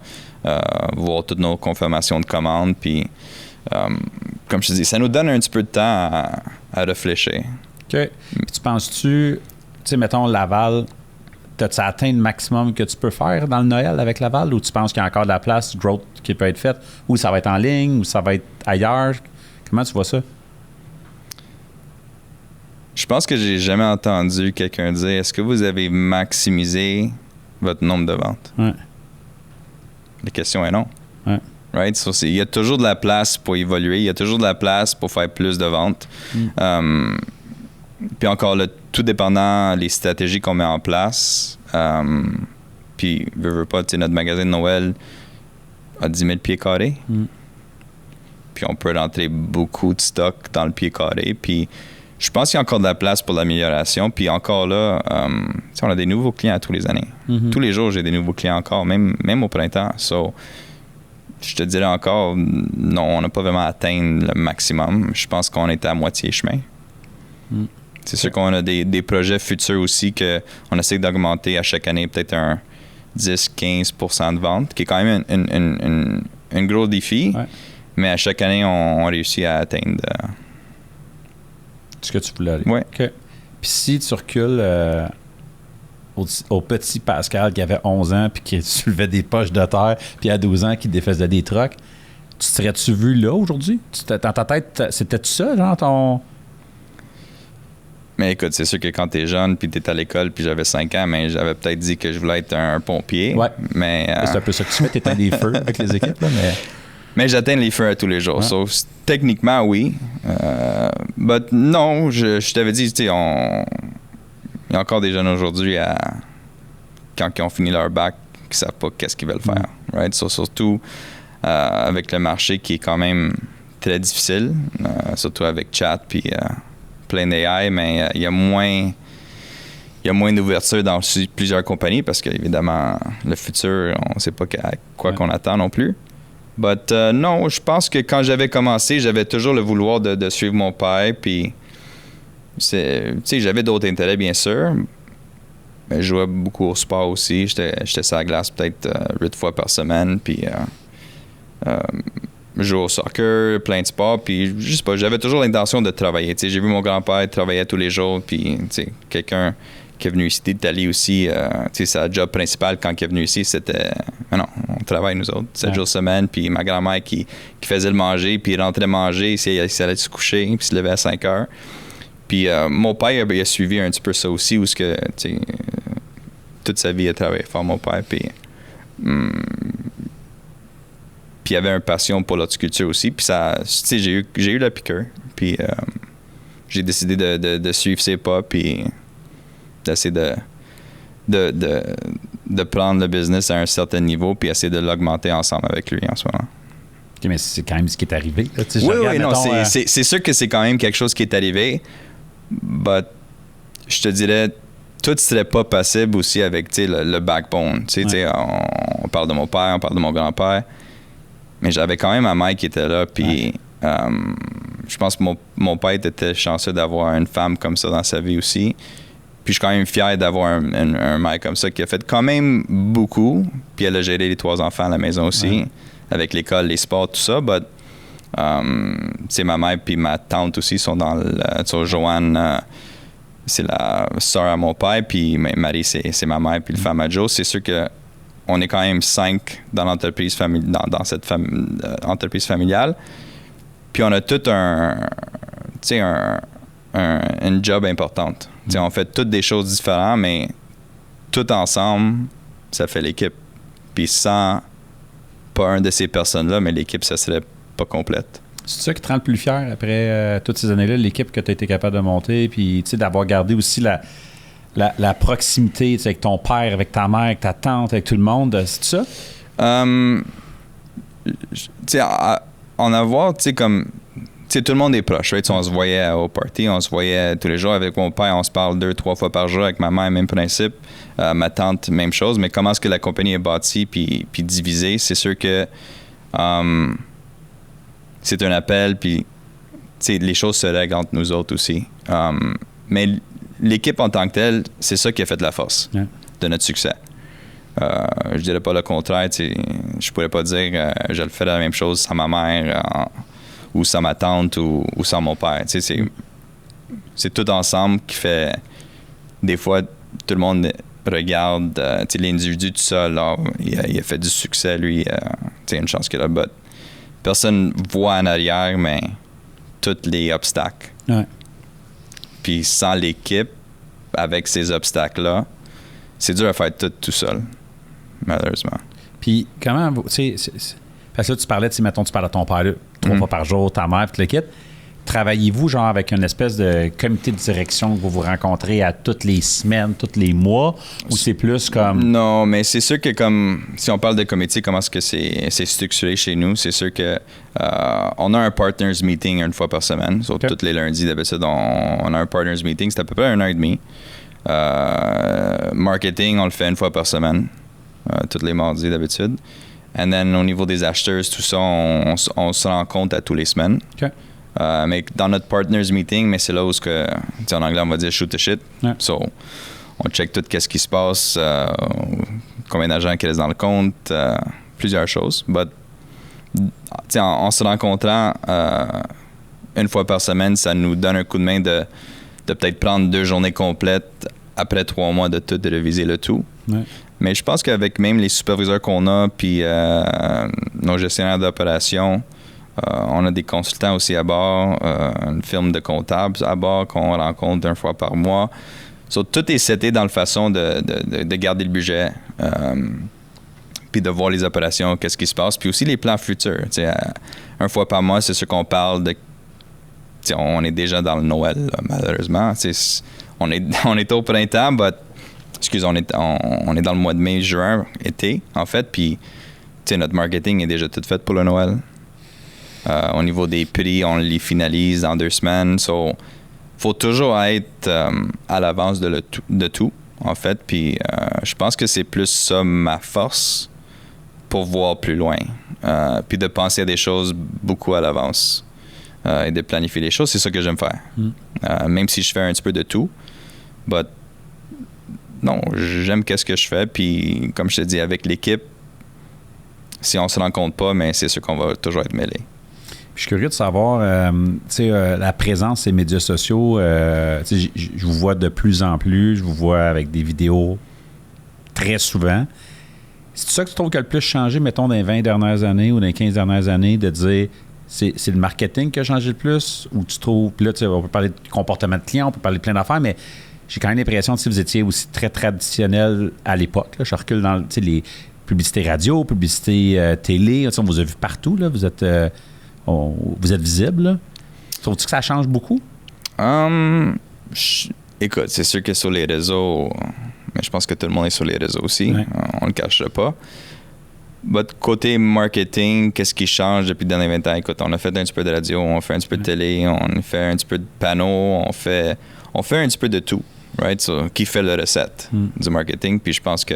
voir toutes nos confirmations de commandes. Puis, comme je te dis, ça nous donne un petit peu de temps à réfléchir. OK. Puis tu penses-tu... Tu sais, mettons, Laval, as-tu atteint le maximum que tu peux faire dans le Noël avec Laval, ou tu penses qu'il y a encore de la place, du growth qui peut être faite, ou ça va être en ligne, ou ça va être ailleurs? Comment tu vois ça? Je pense que j'ai jamais entendu quelqu'un dire « Est-ce que vous avez maximisé votre nombre de ventes? » Ouais. La question est non. Ouais. Right? So, il y a toujours de la place pour évoluer, il y a toujours de la place pour faire plus de ventes. Puis encore là, tout dépendant des stratégies qu'on met en place. Puis, veux pas, notre magasin de Noël a 10 000 pieds carrés. Puis on peut rentrer beaucoup de stock dans le pied carré. Puis je pense qu'il y a encore de la place pour l'amélioration. Puis encore là, on a des nouveaux clients tous les années. Tous les jours, j'ai des nouveaux clients encore, même au printemps. So, je te dirais encore, non, on n'a pas vraiment atteint le maximum. Je pense qu'on est à moitié chemin. C'est sûr qu'on a des projets futurs aussi qu'on essaie d'augmenter à chaque année, peut-être un 10-15% de vente, qui est quand même un gros défi. Ouais. Mais à chaque année, on réussit à atteindre ce que tu voulais aller. Oui. Okay. Puis si tu recules au petit Pascal qui avait 11 ans puis qui soulevait des poches de terre, puis à 12 ans qui défaisait des trucks, tu serais-tu vu là aujourd'hui? Dans ta tête, c'était-tu ça, genre ton... Mais écoute, c'est sûr que quand t'es jeune puis t'es à l'école puis j'avais 5 ans, mais j'avais peut-être dit que je voulais être un pompier. Ouais. Mais c'est un peu ça que tu fais, t'éteins des feux avec les équipes, là, mais j'atteins les feux à tous les jours. Ouais. So, techniquement, oui. But non, je t'avais dit, tu sais, il y a encore des jeunes aujourd'hui quand ils ont fini leur bac qui savent pas qu'est-ce qu'ils veulent faire. Right? So, surtout avec le marché qui est quand même très difficile, surtout avec chat puis plein d'AI, mais il y a moins d'ouverture dans plusieurs compagnies parce qu'évidemment, le futur, on ne sait pas à quoi qu'on attend non plus. But non, je pense que quand j'avais commencé, j'avais toujours le vouloir de suivre mon père, puis tu sais, j'avais d'autres intérêts, bien sûr, mais je jouais beaucoup au sport aussi. J'étais sur la glace peut-être 8 fois par semaine, puis je jouais au soccer, plein de sports, puis je sais pas, j'avais toujours l'intention de travailler. Tu sais, j'ai vu mon grand-père travailler tous les jours, puis tu sais, quelqu'un qui est venu ici d'Italie aussi, tu sais, sa job principale quand il est venu ici, c'était, non, on travaille nous autres, 7 jours semaine, puis ma grand-mère qui faisait le manger, puis il rentrait manger, il allait se coucher, puis se levait à 5 heures. Puis mon père, il a suivi un petit peu ça aussi, où ce que, tu sais, toute sa vie, il a travaillé fort, mon père, puis il avait une passion pour l'horticulture aussi, puis ça, tu sais, j'ai eu la piqûre, puis j'ai décidé de suivre ses pas, puis d'essayer de prendre le business à un certain niveau puis essayer de l'augmenter ensemble avec lui en ce moment. OK, mais c'est quand même ce qui est arrivé. Là. Oui, non, c'est sûr que c'est quand même quelque chose qui est arrivé, mais je te dirais, tout serait pas possible aussi avec le backbone. On parle de mon père, on parle de mon grand-père, mais j'avais quand même ma mère qui était là, puis je pense que mon père était chanceux d'avoir une femme comme ça dans sa vie aussi. Puis je suis quand même fier d'avoir un mère comme ça qui a fait quand même beaucoup. Puis elle a géré les 3 enfants à la maison aussi, avec l'école, les sports, tout ça. But, c'est ma mère puis ma tante aussi sont dans le... Joanne, c'est la soeur à mon père, puis Marie, c'est ma mère, puis le femme à Joe. C'est sûr que on est quand même 5 dans l'entreprise dans cette entreprise familiale. Puis on a tout une job importante. On fait toutes des choses différentes, mais tout ensemble, ça fait l'équipe. Puis sans pas un de ces personnes-là, mais l'équipe, ça serait pas complète. C'est ça qui te rend le plus fier après toutes ces années-là, l'équipe que tu as été capable de monter, puis d'avoir gardé aussi la proximité avec ton père, avec ta mère, avec ta tante, avec tout le monde, c'est ça? En avoir, comme... tout le monde est proche, right? On se voyait au party, on se voyait tous les jours. Avec mon père, on se parle 2-3 fois par jour. Avec ma mère, même principe. Ma tante, même chose. Mais comment est-ce que la compagnie est bâtie puis divisée? C'est sûr que c'est un appel, puis les choses se règlent entre nous autres aussi. Mais l'équipe en tant que telle, c'est ça qui a fait la force de notre succès. Je dirais pas le contraire. Je pourrais pas dire je le fais la même chose sans ma mère ou sans ma tante ou sans mon père. C'est tout ensemble qui fait... Des fois, tout le monde regarde l'individu tout seul. Là, il a fait du succès, lui. Une chance qu'il a. But personne voit en arrière, mais tous les obstacles. Ouais. Puis sans l'équipe, avec ces obstacles-là, c'est dur à faire tout seul, malheureusement. Puis comment... Parce que là, tu parlais, mettons, tu parles à ton père 3 fois par jour, ta mère, toute l'équipe. Travaillez-vous genre avec une espèce de comité de direction que vous vous rencontrez à toutes les semaines, tous les mois, ou c'est plus comme... Non, mais c'est sûr que comme si on parle de comité, comment est-ce que c'est structuré chez nous, c'est sûr que on a un partners meeting 1 fois par semaine. Tous les lundis d'habitude, on a un partners meeting, c'est à peu près 1 heure et demie. Marketing, on le fait 1 fois par semaine, tous les mardis d'habitude. And then, au niveau des acheteurs, tout ça, on se rencontre à tous les semaines. Okay. Mais dans notre partners meeting, mais c'est là où, en anglais, on va dire shoot the shit. Yeah. So, on check tout ce qui se passe, combien d'argent qui reste dans le compte, plusieurs choses. But, en se rencontrant 1 fois par semaine, ça nous donne un coup de main de peut-être prendre 2 journées complètes après 3 mois de tout, de réviser le tout. Ouais. Mais je pense qu'avec même les superviseurs qu'on a, puis nos gestionnaires d'opération, on a des consultants aussi à bord, une firme de comptables à bord qu'on rencontre 1 fois par mois. Tout est seté dans la façon de garder le budget, puis de voir les opérations, qu'est-ce qui se passe, puis aussi les plans futurs. 1 fois par mois, c'est ce qu'on parle de... On est déjà dans le Noël, là, malheureusement. On est au printemps, on est dans le mois de mai, juin, été, en fait, puis notre marketing est déjà tout fait pour le Noël. Au niveau des prix, on les finalise dans 2 semaines. Faut toujours être à l'avance de tout, en fait, puis je pense que c'est plus ça ma force pour voir plus loin, puis de penser à des choses beaucoup à l'avance et de planifier les choses, c'est ça que j'aime faire. Même si je fais un petit peu de tout, but non, j'aime qu'est-ce que je fais, puis comme je te dis, avec l'équipe, si on se rencontre pas, mais c'est sûr qu'on va toujours être mêlés. Je suis curieux de savoir, la présence des médias sociaux, je vous vois de plus en plus, je vous vois avec des vidéos très souvent. C'est ça que tu trouves qui a le plus changé, mettons, dans les 20 dernières années ou dans les 15 dernières années, de dire c'est le marketing qui a changé le plus, ou tu trouves, puis là, on peut parler de comportement de client, on peut parler de plein d'affaires, mais j'ai quand même l'impression que si vous étiez aussi très traditionnel à l'époque, là, je recule dans les publicités radio, publicités télé, on vous a vu partout, là, vous êtes visible. Là. Trouves-tu que ça change beaucoup? Écoute, c'est sûr que sur les réseaux, mais je pense que tout le monde est sur les réseaux aussi, on le cachera pas. Votre côté marketing, qu'est-ce qui change depuis les derniers 20 ans? Écoute, on a fait un petit peu de radio, on fait un petit peu de télé, on fait un petit peu de panneaux, on fait un petit peu de tout, right? Qui fait la recette du marketing? Puis je pense que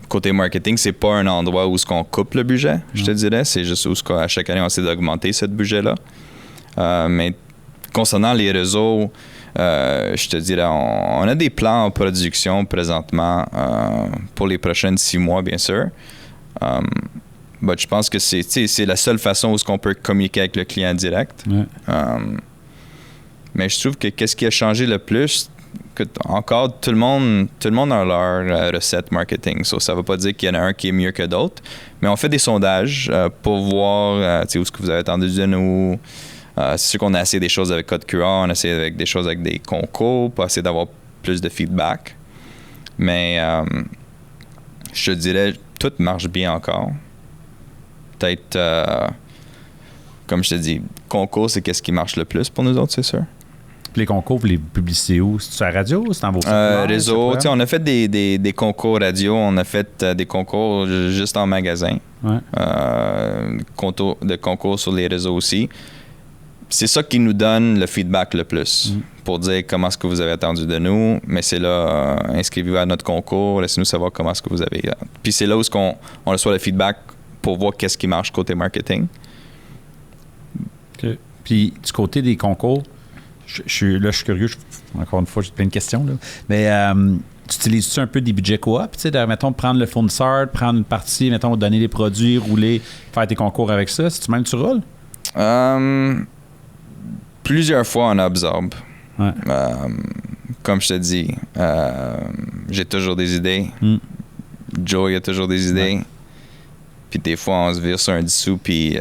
côté marketing, c'est pas un endroit où on coupe le budget, je te dirais. C'est juste où à chaque année, on essaie d'augmenter ce budget-là. Mais concernant les réseaux, je te dirais, on a des plans en production présentement pour les prochaines 6 mois, bien sûr. Je pense que c'est la seule façon où on peut communiquer avec le client direct. Ouais. Mais je trouve que qu'est-ce qui a changé le plus, que encore tout le monde a leur recette marketing. Ça ne veut pas dire qu'il y en a un qui est mieux que d'autres, mais on fait des sondages pour voir où est-ce que vous avez attendu de nous. C'est sûr qu'on a essayé des choses avec Code QR, on a essayé avec des choses avec des concours pour essayer d'avoir plus de feedback. Mais je te dirais, tout marche bien encore. Peut-être, comme je te dis, concours, c'est qu'est-ce qui marche le plus pour nous autres, c'est sûr. Puis les concours, vous les publicez où? C'est-tu à la radio ou c'est dans vos réseau, on a fait des concours radio, on a fait des concours juste en magasin. Ouais. De concours sur les réseaux aussi. C'est ça qui nous donne le feedback le plus pour dire comment est-ce que vous avez attendu de nous. Mais c'est là, inscrivez-vous à notre concours, laissez-nous savoir comment est-ce que vous avez. Puis c'est là où on reçoit le feedback pour voir qu'est-ce qui marche côté marketing. OK. Puis du côté des concours, je suis curieux. Encore une fois, j'ai plein de questions. Là. Mais tu utilises-tu un peu des budgets coop? Tu sais, mettons, prendre le fournisseur, prendre une partie, mettons, donner les produits, rouler, faire tes concours avec ça. Si tu même tu roules? Plusieurs fois, on absorbe. Ouais. Comme je te dis, j'ai toujours des idées. Joe, il a toujours des idées. Ouais. Puis des fois, on se vire sur un 10 sous, puis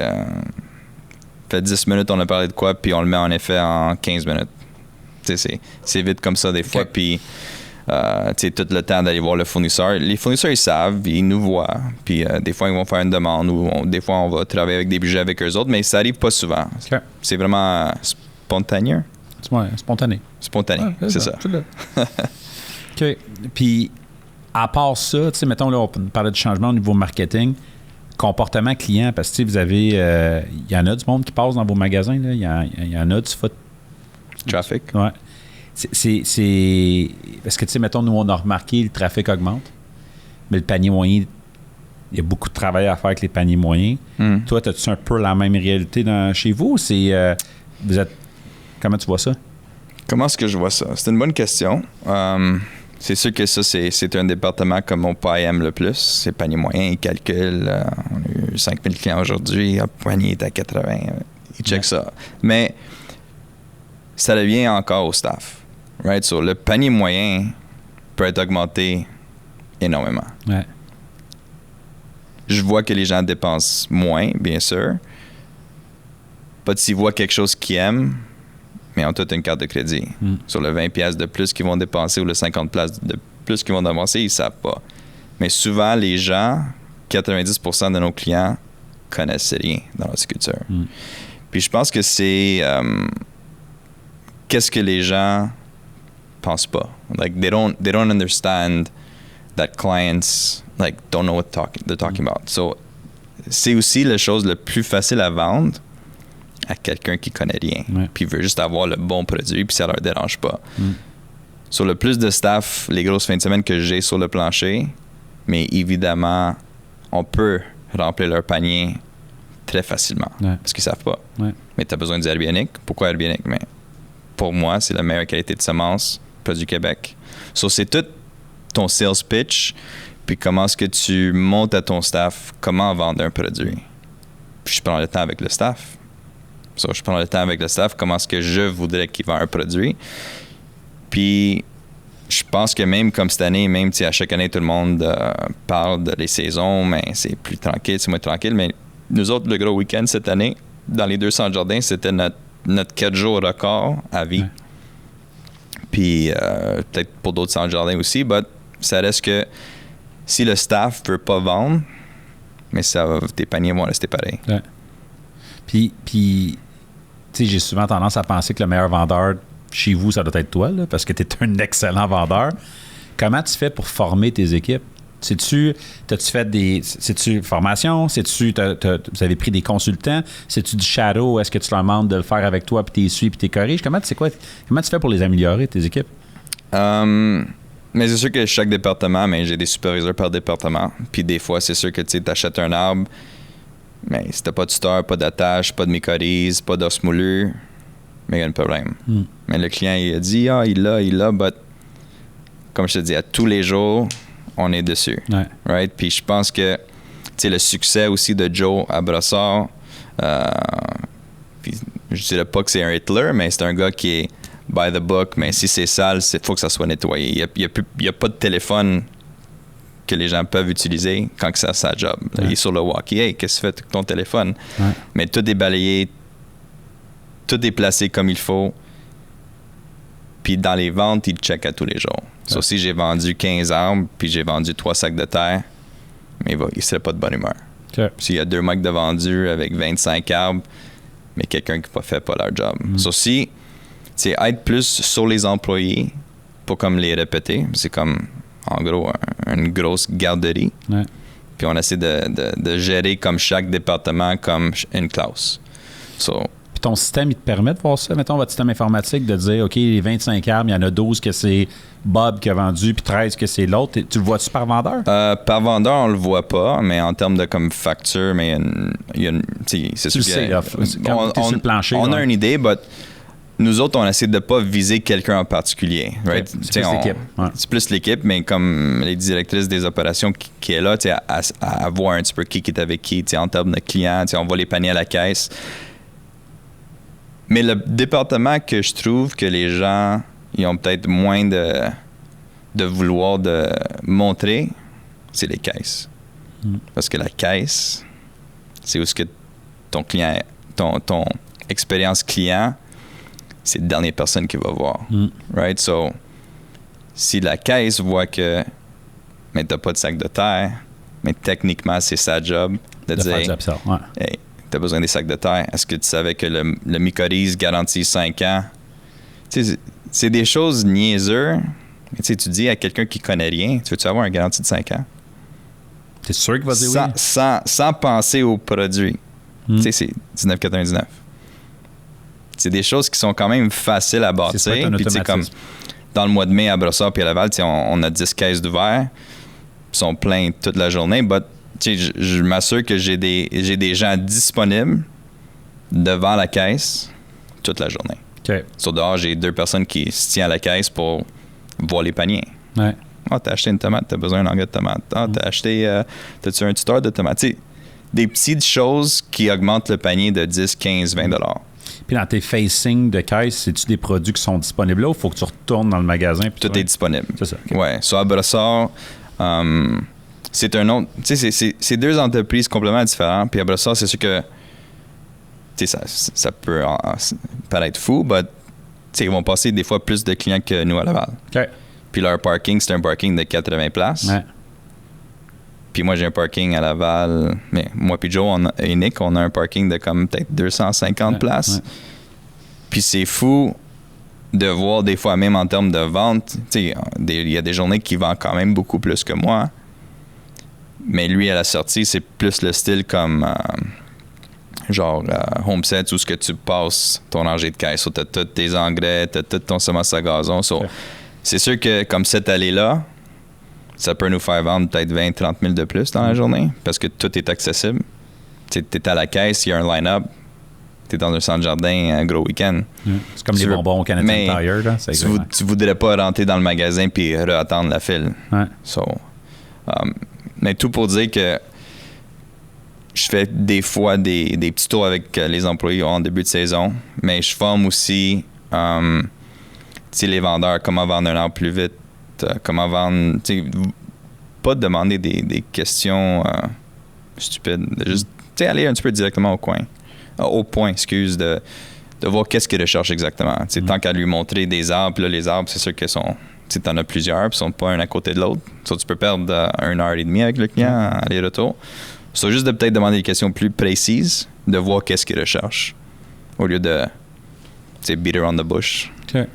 fait 10 minutes, on a parlé de quoi, puis on le met en effet en 15 minutes. Tu sais, c'est vite comme ça des fois, puis tu sais, tout le temps d'aller voir le fournisseur. Les fournisseurs, ils savent, ils nous voient, puis des fois, ils vont faire une demande, ou des fois, on va travailler avec des budgets avec eux autres, mais ça arrive pas souvent. Okay. C'est vraiment spontané. Ouais, spontané. Spontané, c'est ça. OK. Puis, à part ça, tu sais, mettons, là, on parlait de changement au niveau marketing, comportement client, parce que vous avez, il y en a du monde qui passe dans vos magasins, là, il y en a du foot. Trafic. Ouais. C'est parce que, tu sais, mettons, nous, on a remarqué, le trafic augmente, mais le panier moyen, il y a beaucoup de travail à faire avec les paniers moyens. Toi, as-tu un peu la même réalité chez vous? Vous êtes... Comment tu vois ça? Comment est-ce que je vois ça? C'est une bonne question. C'est sûr que ça, c'est un département que mon père aime le plus. C'est panier moyen, il calcule. On a eu 5000 clients aujourd'hui, le panier est à 80. Il check ça. Mais ça revient encore au staff. Right? So, le panier moyen peut être augmenté énormément. Ouais. Je vois que les gens dépensent moins, bien sûr. Pas s'ils voient quelque chose qu'ils aiment, mais ont toute une carte de crédit. Sur le 20$ de plus qu'ils vont dépenser ou le 50$ de plus qu'ils vont dépenser, ils ne savent pas. Mais souvent, les gens, 90% de nos clients, connaissent rien dans l'horticulture. Puis je pense que c'est qu'est-ce que les gens pensent pas. Like they don't understand that clients don't know what they're talking about. So c'est aussi la chose la plus facile à vendre à quelqu'un qui connaît rien, puis veut juste avoir le bon produit, puis ça leur dérange pas. Sur le plus de staff, les grosses fins de semaine que j'ai sur le plancher, mais évidemment, on peut remplir leur panier très facilement, parce qu'ils savent pas. Mais tu as besoin du herbionique. Pourquoi herbionique? Mais pour moi, c'est la meilleure qualité de semence, produit Québec. So, c'est tout ton sales pitch, puis comment est-ce que tu montes à ton staff, comment vendre un produit. Puis je prends le temps avec le staff. So, je prends le temps avec le staff, comment est-ce que je voudrais qu'il vende un produit. Puis, je pense que même comme cette année, même si à chaque année, tout le monde parle de les saisons, mais c'est plus tranquille, c'est moins tranquille. Mais nous autres, le gros week-end cette année, dans les 200 jardins, c'était notre 4 jours record à vie. Puis, peut-être pour d'autres centres jardins aussi, mais ça reste que si le staff ne veut pas vendre, mais tes paniers vont rester pareils. Puis tu sais, j'ai souvent tendance à penser que le meilleur vendeur chez vous, ça doit être toi, là, parce que tu es un excellent vendeur. Comment tu fais pour former tes équipes? T'as-tu fait c'est-tu formation? Vous avez pris des consultants? C'est-tu du shadow? Est-ce que tu leur demandes de le faire avec toi, puis tu suis, puis tu corriges? Comment tu fais pour les améliorer, tes équipes? Mais c'est sûr que chaque département, j'ai des superviseurs par département. Puis des fois, c'est sûr que tu achètes un arbre, mais si t'as pas de tuteur, pas d'attache, pas de mycorhize, pas d'os moulu, mais il y a un problème. Mais le client, il a dit, il l'a, but comme je te dis, à tous les jours, on est dessus. Ouais. Right? Puis je pense que, tu sais, le succès aussi de Joe à Brossard, puis je dirais pas que c'est un Hitler, mais c'est un gars qui est by the book, mais si c'est sale, il faut que ça soit nettoyé. Il y a pas de téléphone que les gens peuvent utiliser quand c'est sa job. Ouais. Il est sur le walkie. Hey, qu'est-ce que tu fais avec ton téléphone? Ouais. Mais tout est balayé, tout est placé comme il faut. Puis dans les ventes, il check à tous les jours. Ouais. So, si j'ai vendu 15 arbres, puis j'ai vendu 3 sacs de terre, mais il serait pas de bonne humeur. Okay. S'il y a 2 mecs de vendus avec 25 arbres, mais quelqu'un qui ne fait pas leur job. So, si c'est être plus sur les employés, pas comme les répéter, c'est comme en gros une grosse garderie. Ouais. Puis on essaie de gérer comme chaque département comme une classe. So, puis ton système, il te permet de voir ça? Mettons votre système informatique, de dire, OK, les 25 arbres, il y en a 12 que c'est Bob qui a vendu, puis 13 que c'est l'autre. Tu le vois-tu par vendeur? Par vendeur, on le voit pas, mais en termes de comme facture, mais il y a une c'est sûr on, sur le plancher. On a une idée, mais nous autres, on essaie de ne pas viser quelqu'un en particulier. Right? C'est plus l'équipe. Ouais. C'est plus l'équipe, mais comme les directrices des opérations qui est là, à voir un petit peu qui est avec qui, en termes de clients, on voit les paniers à la caisse. Mais le département que je trouve que les gens ils ont peut-être moins de vouloir de montrer, c'est les caisses. Parce que la caisse, c'est où ce que ton client, ton expérience client, c'est la dernière personne qui va voir. Right? So, si la caisse voit que mais t'as pas de sac de terre, mais techniquement, c'est sa job de dire hey, t'as besoin des sacs de terre. Est-ce que tu savais que le mycorhize garantit 5 ans? C'est des choses niaiseuses. Mais tu dis à quelqu'un qui connaît rien, tu veux-tu avoir une garantie de 5 ans? T'es sûr qu'il va dire oui? Sans penser au produit. C'est 19,99. C'est des choses qui sont quand même faciles à bâtir. Puis comme dans le mois de mai à Brossard puis à Laval, on a 10 caisses d'ouvert. Ils sont pleins toute la journée. But je m'assure que j'ai des gens disponibles devant la caisse toute la journée. Okay. Sur dehors, j'ai 2 personnes qui se tiennent à la caisse pour voir les paniers. Ouais. T'as acheté une tomate, t'as besoin d'un engrais de tomate. T'as acheté, t'as-tu un tuteur de tomate? Des petites choses qui augmentent le panier de 10, 15, 20 $. Puis dans tes facings de caisse, c'est-tu des produits qui sont disponibles là ou il faut que tu retournes dans le magasin? Tout est disponible. C'est ça. Okay. Ouais. Soit à Brossard, c'est un autre. C'est 2 entreprises complètement différentes. Puis à Brossard, c'est sûr que ça peut paraître fou, mais ils vont passer des fois plus de clients que nous à Laval. Okay. Puis leur parking, c'est un parking de 80 places. Ouais. Puis moi, j'ai un parking à Laval. Mais moi puis Joe et Nick, on a un parking de comme peut-être 250 places. Ouais. Puis c'est fou de voir des fois, même en termes de vente, il y a des journées qui vendent quand même beaucoup plus que moi. Mais lui, à la sortie, c'est plus le style comme Homestead, où ce que tu passes ton rangée de caisse. Tu as tous tes engrais, tu as tout ton semence à gazon. So, c'est sûr que comme cette allée-là, ça peut nous faire vendre peut-être 20-30 000 de plus dans la journée parce que tout est accessible. Tu es à la caisse, il y a un line-up. Tu es dans un centre jardin un gros week-end. C'est comme les bonbons au Canadian Tire. Là. Tu voudrais pas rentrer dans le magasin puis attendre la file. Ouais. So, mais tout pour dire que je fais des fois des petits tours avec les employés en début de saison, mais je forme aussi les vendeurs, comment vendre un arbre plus vite, comment vendre, pas demander des questions stupides, juste aller un petit peu directement au point, de voir qu'est-ce qu'il recherche exactement. Tant qu'à lui montrer des arbres, là, les arbres, c'est sûr que sont... Tu en as plusieurs, puis ils sont pas un à côté de l'autre. So, tu peux perdre 1h30 avec le client, aller-retour. So, juste de peut-être demander des questions plus précises, de voir qu'est-ce qu'il recherche, au lieu de beat around the bush. Okay.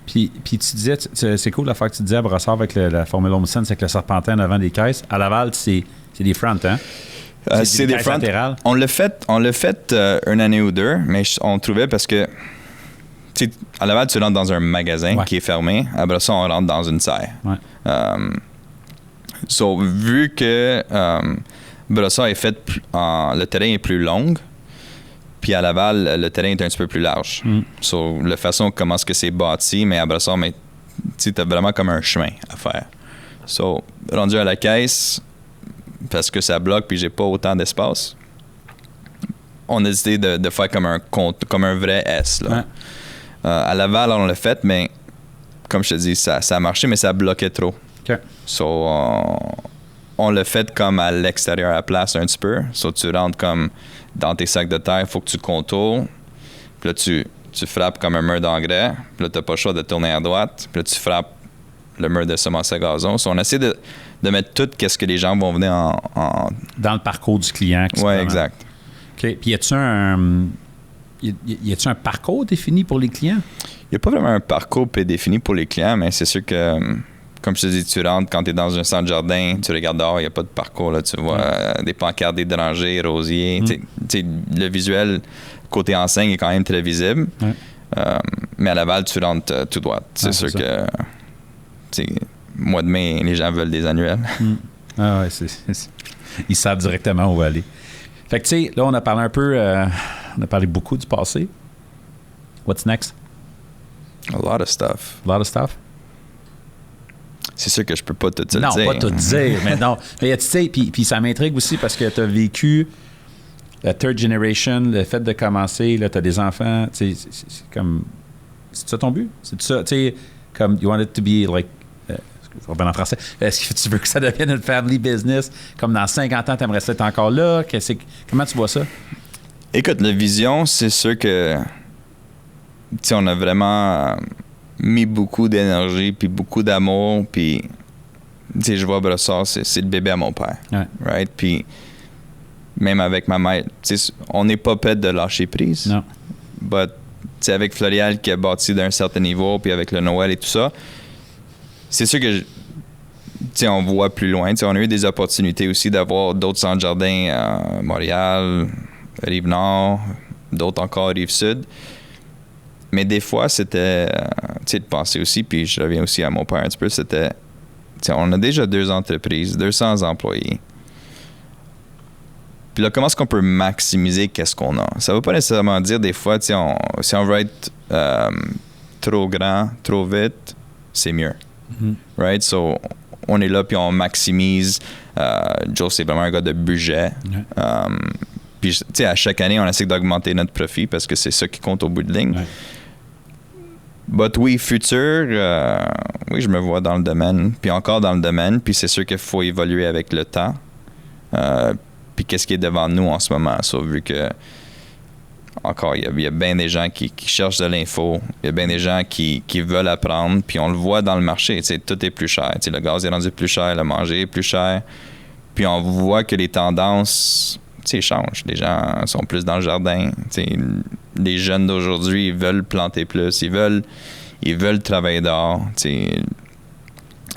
Puis tu disais, c'est cool l'affaire que tu disais à Brossard avec la Formule Homestead, c'est que le serpentin avant des caisses. À Laval, c'est des fronts, hein? C'est des fronts. On l'a fait une année ou 2, mais on trouvait parce que à Laval, tu rentres dans un magasin qui est fermé. Après ça, on rentre dans une serre. Ouais. Vu que Brossard est fait, le terrain est plus long, Puis à Laval, le terrain est un petit peu plus large. So, la façon comment est-ce que c'est bâti, mais après ça, tu as vraiment comme un chemin à faire. So, rendu à la caisse, parce que ça bloque puis j'ai pas autant d'espace, on a décidé de faire comme un vrai S. Là. À Laval, on l'a fait, mais comme je te dis, ça a marché, mais ça bloquait trop. Okay. So, on l'a fait comme à l'extérieur à la place un petit peu. So, tu rentres comme dans tes sacs de terre, il faut que tu contournes. Puis là, tu frappes comme un mur d'engrais. Puis là, tu n'as pas le choix de tourner à droite. Puis là, tu frappes le mur de semences à gazon. So, on essaie de mettre tout ce que les gens vont venir en... Dans le parcours du client. Oui, exact. OK. Puis y a-tu un parcours défini pour les clients? Il n'y a pas vraiment un parcours prédéfini pour les clients, mais c'est sûr que, comme je te dis, tu rentres quand tu es dans un centre de jardin, tu regardes dehors, il n'y a pas de parcours. Là, tu vois des pancartes, des dérangés, rosiers. Le visuel côté enseigne est quand même très visible. Mais à Laval, tu rentres tout droit. C'est sûr que, mois de mai, les gens veulent des annuels. Ah ouais, ils savent directement où aller. Fait que, tu sais, là, on a parlé un peu, on a parlé beaucoup du passé. What's next? A lot of stuff. A lot of stuff? C'est sûr que je peux pas tout te le dire. Non, pas tout dire, mais non. Mais tu sais, puis ça m'intrigue aussi parce que tu as vécu la third generation, le fait de commencer, là, tu as des enfants, tu sais, c'est comme... C'est ça ton but? C'est ça, tu sais, comme, you want it to be like... je vais revenir en français. Est-ce que tu veux que ça devienne une family business? Comme dans 50 ans, tu aimerais être encore là? Comment tu vois ça? Écoute, la vision, c'est sûr que... Tu sais, on a vraiment mis beaucoup d'énergie puis beaucoup d'amour. Puis, tu sais, je vois Brossard, c'est le bébé à mon père. Right? Puis, même avec ma mère, tu sais, on n'est pas prêt de lâcher prise. Non. But, tu sais, avec Florial qui a bâti d'un certain niveau, puis avec le Noël et tout ça, c'est sûr que, tu sais, on voit plus loin. Tu sais, on a eu des opportunités aussi d'avoir d'autres centres jardins à Montréal, Rive-Nord, d'autres encore Rive-Sud. Mais des fois, c'était, tu sais, de penser aussi, puis je reviens aussi à mon père un petit peu, c'était, tu sais, on a déjà 2 entreprises, 200 employés. Puis là, comment est-ce qu'on peut maximiser qu'est-ce qu'on a? Ça ne veut pas nécessairement dire des fois, tu sais, si on veut être trop grand, trop vite, c'est mieux. Right? So, on est là, puis on maximise. Joe, c'est vraiment un gars de budget. Puis, tu sais, à chaque année, on essaie d'augmenter notre profit parce que c'est ça qui compte au bout de ligne. But oui, futur, oui, je me vois dans le domaine, puis encore dans le domaine, puis c'est sûr qu'il faut évoluer avec le temps. Puis qu'est-ce qui est devant nous en ce moment, ça, vu que, encore, il y a bien des gens qui cherchent de l'info, il y a bien des gens qui veulent apprendre, puis on le voit dans le marché, tu sais, tout est plus cher. Tu sais, le gaz est rendu plus cher, le manger est plus cher, puis on voit que les tendances... changent. Les gens sont plus dans le jardin. Les jeunes d'aujourd'hui, ils veulent planter plus. Ils veulent travailler dehors.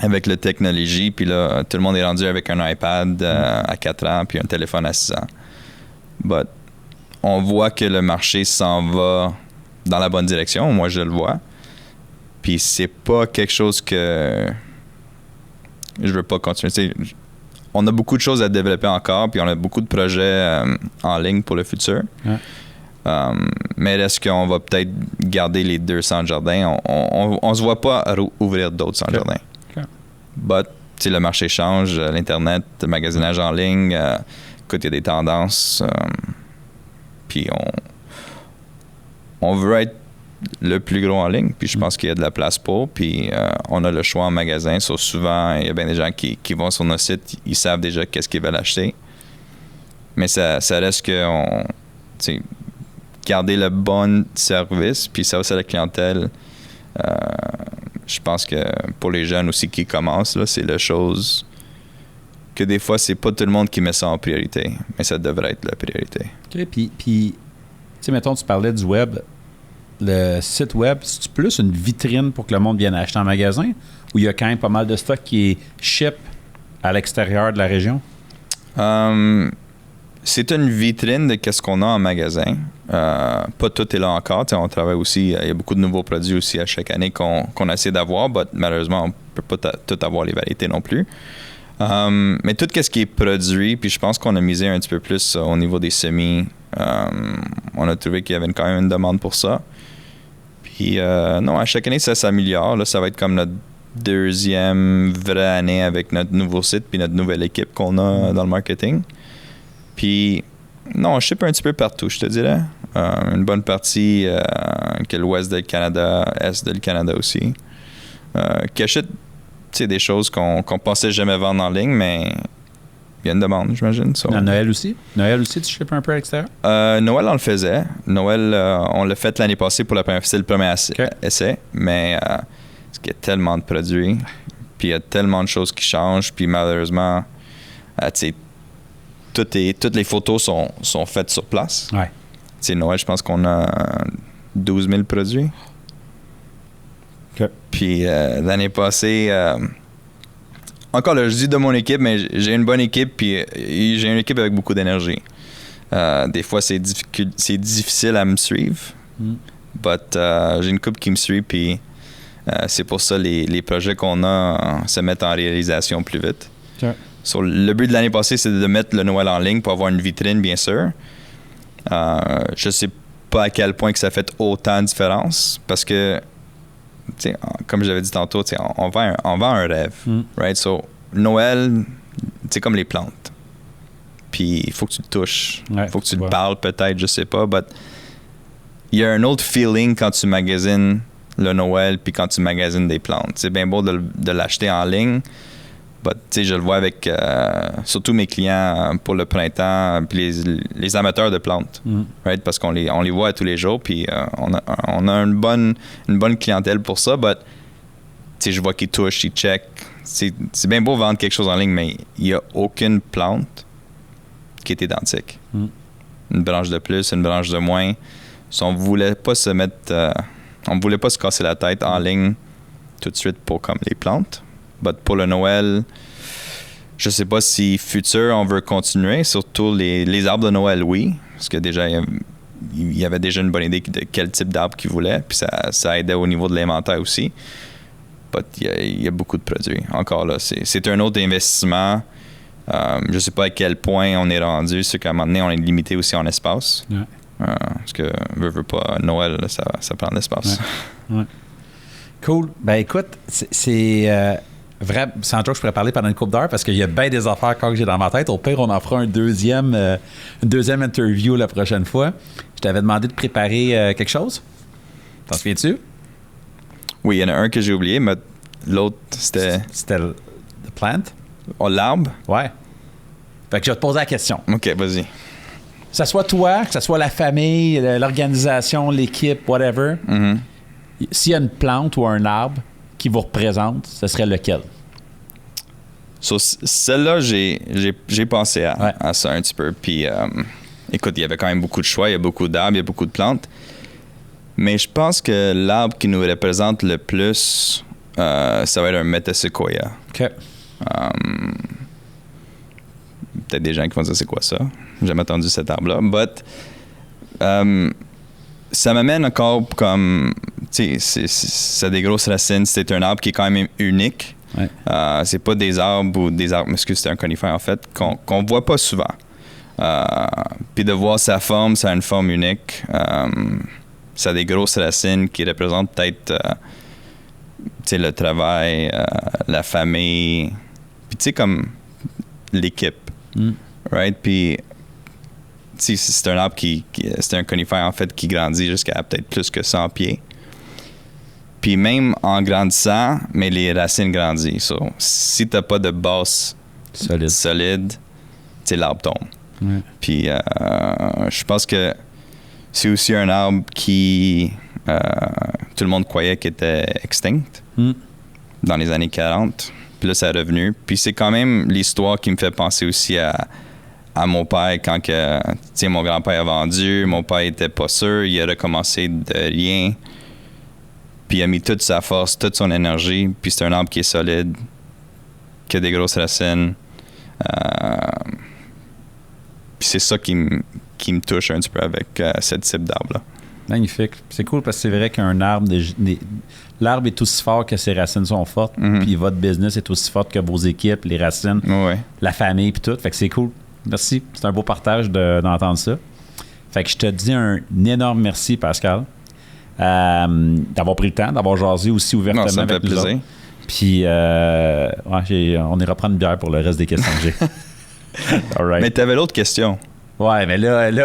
Avec la technologie, puis là, tout le monde est rendu avec un iPad à 4 ans, puis un téléphone à 6 ans. But on voit que le marché s'en va dans la bonne direction. Moi, je le vois. Puis c'est pas quelque chose que je veux pas continuer. On a beaucoup de choses à développer encore, puis on a beaucoup de projets en ligne pour le futur. Mais est-ce qu'on va peut-être garder les 200 jardins? On se voit pas ouvrir d'autres 100 jardins. But, tu sais, le marché change, l'Internet, le magasinage en ligne, écoute, il y a des tendances. Puis on veut être le plus gros en ligne, puis je pense qu'il y a de la place pour, puis on a le choix en magasin. Souvent, il y a bien des gens qui vont sur nos sites, ils savent déjà qu'est-ce qu'ils veulent acheter. Mais ça reste que garder le bon service, puis ça aussi à la clientèle. Je pense que pour les jeunes aussi qui commencent, là, c'est la chose que des fois, c'est pas tout le monde qui met ça en priorité, mais ça devrait être la priorité. OK, puis tu sais, mettons, tu parlais du web. Le site web, c'est-tu plus une vitrine pour que le monde vienne acheter en magasin ou il y a quand même pas mal de stock qui est ship à l'extérieur de la région? C'est une vitrine de qu'est-ce qu'on a en magasin. Pas tout est là encore. T'sais, on travaille aussi, il y a beaucoup de nouveaux produits aussi à chaque année qu'on essaie d'avoir, mais malheureusement, on ne peut pas tout avoir les variétés non plus. Mais tout ce qui est produit, puis je pense qu'on a misé un petit peu plus au niveau des semis, On a trouvé qu'il y avait quand même une demande pour ça. Puis, non, à chaque année, ça s'améliore. Là, ça va être comme notre deuxième vraie année avec notre nouveau site puis notre nouvelle équipe qu'on a dans le marketing. Puis, non, je ship un petit peu partout, je te dirais. Une bonne partie que l'ouest du Canada, est du Canada aussi. Qui achète des choses qu'on pensait jamais vendre en ligne, mais il y a une demande, j'imagine. So. Noël aussi? Noël aussi, tu shippes un peu à l'extérieur? Noël, on le faisait. Noël, on l'a fait l'année passée pour la première fois. C'est le premier essai. Mais parce qu'il y a tellement de produits, puis il y a tellement de choses qui changent, puis malheureusement, toutes les photos sont faites sur place. Ouais. Noël, je pense qu'on a 12 000 produits. Okay. Puis l'année passée, encore là, je dis de mon équipe, mais j'ai une bonne équipe, puis j'ai une équipe avec beaucoup d'énergie. Des fois, c'est difficile à me suivre, but j'ai une couple qui me suit, puis c'est pour ça les projets qu'on a se mettent en réalisation plus vite. Okay. So, le but de l'année passée, c'est de mettre le Noël en ligne pour avoir une vitrine, bien sûr. Je sais pas à quel point que ça fait autant de différence, parce que comme j'avais dit tantôt, on vend un rêve, right? So, Noël, c'est comme les plantes. Puis, il faut que tu le touches. Il faut que tu le parles peut-être, je sais pas. But il y a un autre feeling quand tu magasines le Noël puis quand tu magasines des plantes. C'est bien beau de l'acheter en ligne. But, je le vois avec surtout mes clients pour le printemps puis les amateurs de plantes, right? Parce qu'on les voit tous les jours, puis on a une bonne clientèle pour ça, but je vois qu'ils touchent, ils checkent. C'est bien beau vendre quelque chose en ligne, mais il n'y a aucune plante qui est identique. Une branche de plus, une branche de moins. So, on ne voulait pas se casser la tête en ligne tout de suite pour comme les plantes. But pour le Noël, je sais pas si futur on veut continuer, surtout les arbres de Noël, oui, parce que déjà il y avait déjà une bonne idée de quel type d'arbre qu'ils voulaient, puis ça aidait au niveau de l'inventaire aussi. But il y a beaucoup de produits. Encore là, c'est un autre investissement. Je sais pas à quel point on est rendu, c'est qu'à un moment donné, on est limité aussi en espace. Ouais. Parce que veut pas, Noël, là, ça prend de l'espace. Ouais. Ouais. Cool. Ben écoute, c'est vrai, sans joke, je pourrais parler pendant une couple d'heures parce qu'il y a bien des affaires que j'ai dans ma tête. Au pire, on en fera une deuxième interview la prochaine fois. Je t'avais demandé de préparer quelque chose. T'en souviens-tu? Oui, il y en a un que j'ai oublié, mais l'autre, c'était... C'était le plant? Oh, l'arbre? Ouais. Fait que je vais te poser la question. OK, vas-y. Que ce soit toi, que ce soit la famille, l'organisation, l'équipe, whatever, s'il y a une plante ou un arbre qui vous représente, ce serait lequel? So, celle-là, j'ai pensé à ça un petit peu. Puis, écoute, il y avait quand même beaucoup de choix. Il y a beaucoup d'arbres, il y a beaucoup de plantes. Mais je pense que l'arbre qui nous représente le plus, ça va être un Metasequoia. OK. Peut-être des gens qui vont dire c'est quoi ça. J'ai jamais entendu cet arbre-là. But, ça m'amène encore comme... Tu sais, ça a des grosses racines. C'est un arbre qui est quand même unique. Ouais. C'est pas des arbres ou des arbres... Excuse, c'est un conifère, en fait, qu'on voit pas souvent. Puis de voir sa forme, ça a une forme unique. Ça a des grosses racines qui représentent peut-être le travail, la famille. Puis tu sais, comme l'équipe. Right? Puis c'est un arbre c'est un conifère, en fait, qui grandit jusqu'à peut-être plus que 100 pieds. Puis même en grandissant, mais les racines grandissent. So, si t'as pas de base solide, l'arbre tombe. Ouais. Puis je pense que c'est aussi un arbre qui tout le monde croyait qu'il était extinct dans les années 40. Puis là, ça est revenu. Puis c'est quand même l'histoire qui me fait penser aussi à mon père quand que, mon grand-père a vendu, mon père était pas sûr, il a recommencé de rien. Puis il a mis toute sa force, toute son énergie. Puis c'est un arbre qui est solide, qui a des grosses racines. Puis c'est ça qui me touche un petit peu avec ce type d'arbre-là. Magnifique. C'est cool parce que c'est vrai qu'un arbre, l'arbre est aussi fort que ses racines sont fortes. Puis votre business est aussi fort que vos équipes, les racines, la famille, puis tout. Fait que c'est cool. Merci. C'est un beau partage d'entendre ça. Fait que je te dis un énorme merci, Pascal, d'avoir pris le temps, d'avoir jasé aussi ouvertement ça me fait avec nous plaisir. autres. Puis, on ira prendre une bière pour le reste des questions que j'ai. All right. Mais tu avais l'autre question. Ouais, mais là, je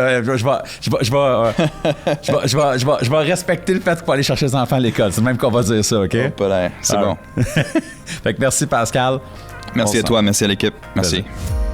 vais respecter le fait qu'il faut aller chercher les enfants à l'école. C'est même qu'on va dire ça, OK? C'est bon. Fait que merci, Pascal. Merci à toi, merci à l'équipe. Merci. Plaisir.